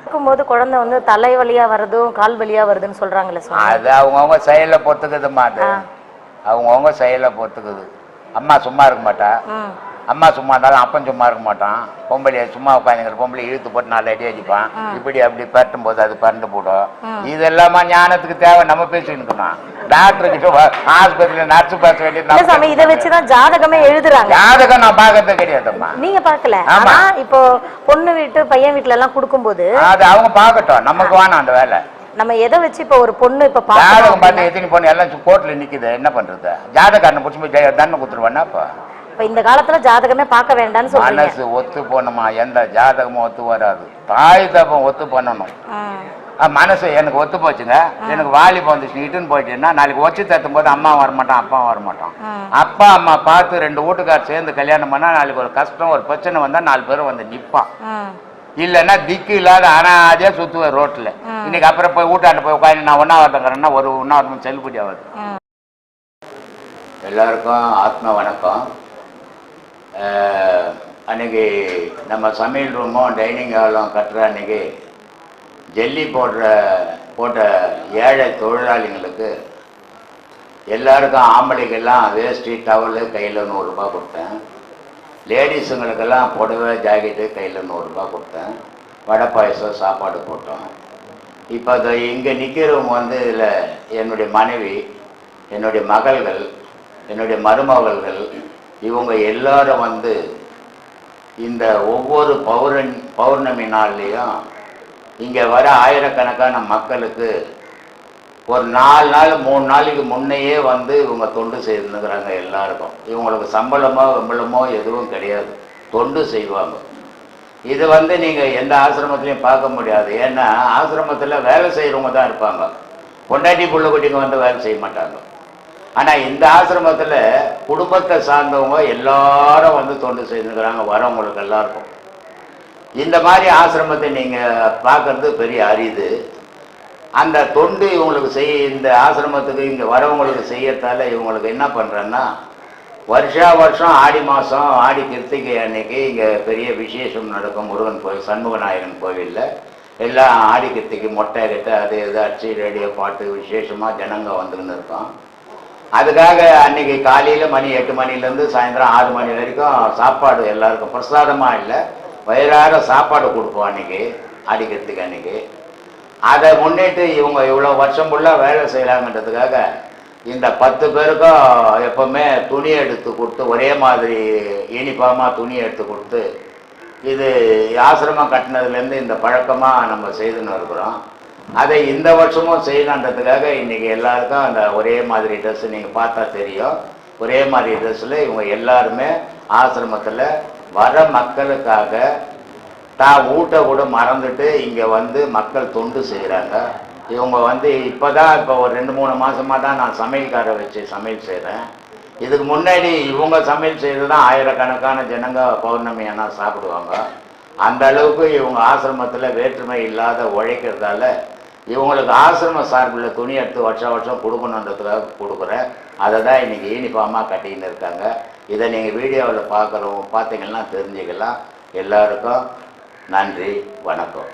இருக்கும்போது குழந்தை வந்து தலை வலியா வருதும் கால் வலியா வருதுன்னு சொல்றாங்களே, அது அவங்கவுங்க செயலை பொறுத்துக்குதுமா. அது அவங்கவுங்க செயலை பொறுத்துக்குது. அம்மா சும்மா இருக்க மாட்டா, அம்மா சும்மா இருந்தாலும் அப்பன் சும்மா இருக்க மாட்டான். பொம்பளையை சும்மா உட்காந்துங்கிற பொம்பளை இழுத்து போட்டு 4 அடி அடிப்பான். இப்படி அப்படி பரட்டும் போது அது பறந்து போடும். இதெல்லாமா ஞானத்துக்கு தேவை. நம்ம பேசிக்கணும் டாக்டர் கிட்ட, ஆஸ்பத்திரியில நர்ஸ் பேச வேண்டியது. இதை வச்சுதான் ஜாதகமே எழுதுறாங்க. ஜாதகம் நான் பார்க்கறது கிடையாதும்மா. நீங்க பாக்கல? ஆமா, இப்போ பொண்ணு வீட்டு பையன் வீட்டுல எல்லாம் கொடுக்கும்போது அது அவங்க பார்க்கட்டும், நமக்கு வேணாம் அந்த வேலை. நம்ம எதை வச்சு இப்போ ஒரு பொண்ணு இப்ப ஜாதகம் பார்த்து எத்தனை பொண்ணு எல்லாம் கோர்ட்ல நிக்குது, என்ன பண்றது? ஜாதகாரனை பிடிச்சி போய் தண்டனை கொடுத்துருவானா? இப்ப இந்த காலத்துல ஜாதகமே பார்க்க வேண்டாம்னு சொல்றீங்க. மனசு ஒத்து போகணுமா? எந்த ஜாதகமும் ஒத்து வராது. தாய் தப்பம் ஒத்து பண்ணணும். மனசு எனக்கு ஒத்து போச்சுங்க, எனக்கு வாலிபம் வந்துச்சு, இட்டுன்னு போயிட்டேன்னா நாளைக்கு ஒச்சு தத்தும் போது அம்மா வரமாட்டான், அப்பா வரமாட்டான். அப்பா அம்மா பார்த்து 2 வீட்டுக்கார் சேர்ந்து கல்யாணம் பண்ணா நாளைக்கு ஒரு கஷ்டம், ஒரு பிரச்சனை வந்தா 4 பேரும் வந்து நிற்பான். இல்லைன்னா திக்கு இல்லாத அனாதியா சுத்துவேன் ரோட்ல. இன்னைக்கு அப்புறம் போய் வீட்டாண்டு போய் உட்காந்து நான் 1 ஒருத்தங்கிறேன்னா ஒரு 1 செல்லுபடி ஆகுது. எல்லாருக்கும் ஆத்ம வணக்கம். அன்றைக்கி நம்ம சமையல் ரூமும் டைனிங் ஹாலும் கட்டுற அன்றைக்கி ஜல்லி போட்ட ஏழை தொழிலாளிங்களுக்கு எல்லாருக்கும் ஆம்பளைக்கெல்லாம் வேஷ்டி டவலு கையில் 100 ரூபா கொடுத்தேன். லேடிஸுங்களுக்கெல்லாம் புடவை ஜாக்கெட்டு கையில் 100 ரூபா கொடுத்தேன். வடை பாயசம் சாப்பாடு போட்டோம். இப்போ அதை இங்கே நிற்கிறவங்க வந்து இதில் என்னுடைய மனைவி, என்னுடைய மகள்கள், என்னுடைய மருமகள்கள், இவங்க எல்லாரும் வந்து இந்த ஒவ்வொரு பௌர்ணமி நாள்லேயும் இங்கே வர ஆயிரக்கணக்கான மக்களுக்கு ஒரு 4 நாள் 3 நாளைக்கு முன்னையே வந்து இவங்க தொண்டு செய்துங்கிறாங்க. எல்லாருக்கும் இவங்களுக்கு சம்பளமோ எதுவும் கிடையாது, தொண்டு செய்வாங்க. இது வந்து நீங்கள் எந்த ஆசிரமத்துலையும் பார்க்க முடியாது. ஏன்னா ஆசிரமத்தில் வேலை செய்கிறவங்க தான் இருப்பாங்க, பொண்டாட்டி புள்ள குட்டிங்க வந்து வேலை செய்ய மாட்டாங்க. ஆனால் இந்த ஆசிரமத்தில் குடும்பத்தை சார்ந்தவங்க எல்லாரும் வந்து தொண்டு செய்துக்கிறாங்க, வரவங்களுக்கு எல்லாருக்கும். இந்த மாதிரி ஆசிரமத்தை நீங்கள் பார்க்கறது பெரிய அரிது. அந்த தொண்டு இவங்களுக்கு இந்த ஆசிரமத்துக்கு இங்கே வரவங்களுக்கு செய்யறதால இவங்களுக்கு என்ன பண்ணுறேன்னா, வருஷம் ஆடி மாதம் ஆடி கிருத்திகை அன்னைக்கு இங்கே பெரிய விசேஷம் நடக்கும். முருகன் கோயில், சண்முகநாயகன் கோவிலில் எல்லாம் ஆடி கிருத்திகை மொட்டை கிட்ட அது இது அடிச்சு ரேடியோ பாட்டு விசேஷமாக ஜனங்க வந்துன்னு இருக்கோம். அதுக்காக அன்றைக்கி காலையில் மணி 8 மணிலேருந்து சாயந்தரம் 6 மணி வரைக்கும் சாப்பாடு எல்லாருக்கும் பிரசாதமாக இல்லை, வயிறார சாப்பாடு கொடுப்போம் அன்றைக்கி ஆடிக்கிறதுக்கு அன்றைக்கி. அதை முன்னிட்டு இவங்க இவ்வளோ வருஷம் ஃபுல்லாக வேலை செய்கிறாங்கன்றதுக்காக இந்த 10 பேருக்கும் எப்போவுமே துணி எடுத்து கொடுத்து, ஒரே மாதிரி யூனிஃபார்மாக துணி எடுத்து கொடுத்து, இது ஆசிரமம் கட்டினதுலேருந்து இந்த பழக்கமாக நம்ம செய்துன்னு இருக்கிறோம். அதை இந்த வருஷமும் செய்யலான்றதுக்காக இன்றைக்கி எல்லாருக்கும் அந்த ஒரே மாதிரி ட்ரெஸ்ஸு நீங்கள் பார்த்தா தெரியும். ஒரே மாதிரி ட்ரெஸ்ஸில் இவங்க எல்லாருமே ஆசிரமத்தில் வர மக்களுக்காக தான் ஊட்ட கூட மறந்துட்டு இங்கே வந்து மக்கள் தொண்டு செய்கிறாங்க. இவங்க வந்து இப்போ ஒரு 2-3 மாதமாக தான் நான் சமையல்காரை வச்சு சமையல் செய்கிறேன். இதுக்கு முன்னாடி இவங்க சமையல் செய்து தான் ஆயிரக்கணக்கான ஜனங்க பௌர்ணமி ஆனால் சாப்பிடுவாங்க. அந்த அளவுக்கு இவங்க ஆசிரமத்தில் வேற்றுமை இல்லாத உழைக்கிறதால இவங்களுக்கு ஆசிரம சார்பில் துணி எடுத்து வருஷம் கொடுக்கணுன்றதுக்காக கொடுக்குறேன். அதை தான் இன்றைக்கி யூனிஃபார்மாக கட்டின்னு இருக்காங்க. இதை நீங்கள் வீடியோவில் பார்த்தீங்கன்னா தெரிஞ்சுக்கலாம். எல்லாருக்கும் நன்றி, வணக்கம்.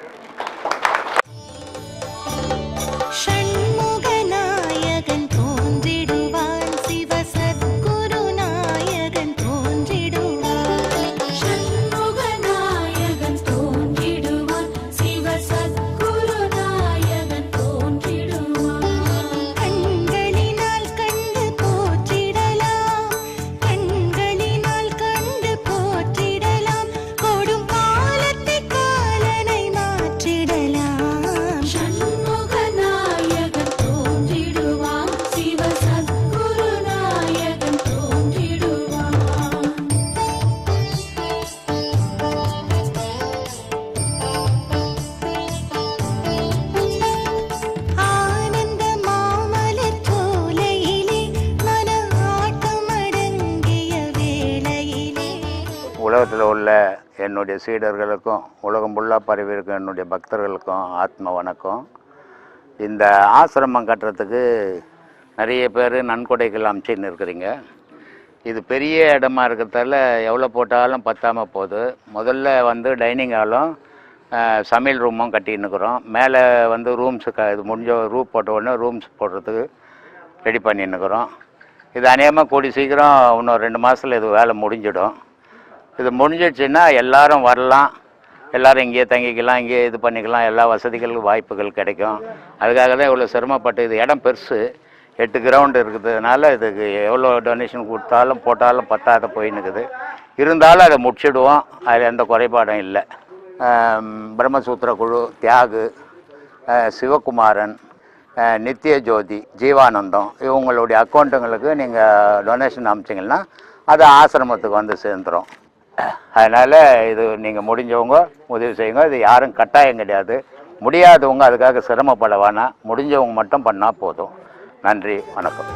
உலகத்தில் உள்ள என்னுடைய சீடர்களுக்கும் உலகம் ஃபுல்லாக பரவி இருக்கும் என்னுடைய பக்தர்களுக்கும் ஆத்ம வணக்கம். இந்த ஆசிரமம் கட்டுறதுக்கு நிறைய பேர் நன்கொடைகள் அமைச்சின்னு இருக்கிறீங்க. இது பெரிய இடமா இருக்கிறதால எவ்வளோ போட்டாலும் பத்தாமல் போகுது. முதல்ல வந்து டைனிங் ஹாலும் சமையல் ரூமும் கட்டின்னுக்கிறோம். மேலே வந்து இது முடிஞ்ச ரூப் போட்ட உடனே ரூம்ஸ் போடுறதுக்கு ரெடி பண்ணின்னுக்கிறோம். இது அநேகமாக கூடி சீக்கிரம் இன்னும் 2 மாதத்தில் இது வேலை முடிஞ்சிடும். இது முடிஞ்சிடுச்சுன்னா எல்லாரும் வரலாம், எல்லோரும் இங்கேயே தங்கிக்கலாம், இங்கேயே இது பண்ணிக்கலாம், எல்லா வசதிகளுக்கும் வாய்ப்புகள் கிடைக்கும். அதுக்காக தான் இவ்வளோ சிரமப்பட்டு, இது இடம் பெருசு, 8 கிரவுண்டு இருக்கிறதுனால இதுக்கு எவ்வளோ டொனேஷன் கொடுத்தாலும் போட்டாலும் பத்தாத போயின்னுக்குது. இருந்தாலும் அதை முடிச்சிடுவோம், அதில் எந்த குறைபாடும் இல்லை. பிரம்மசூத்திர குழு, தியாகு, சிவகுமாரன், நித்திய ஜோதி, ஜீவானந்தம் இவங்களுடைய அக்கௌண்ட்டுங்களுக்கு நீங்கள் டொனேஷன் அனுப்பிச்சிங்கன்னா அது ஆசிரமத்துக்கு வந்து சேர்ந்துடும். அதனால் இது நீங்கள் முடிஞ்சவங்க உதவி செய்யுங்க. இது யாரும் கட்டாயம் கிடையாது. முடியாதவங்க அதுக்காக சிரமப்பட வேணாம், முடிஞ்சவங்க மட்டும் பண்ணால் போதும். நன்றி, வணக்கம்.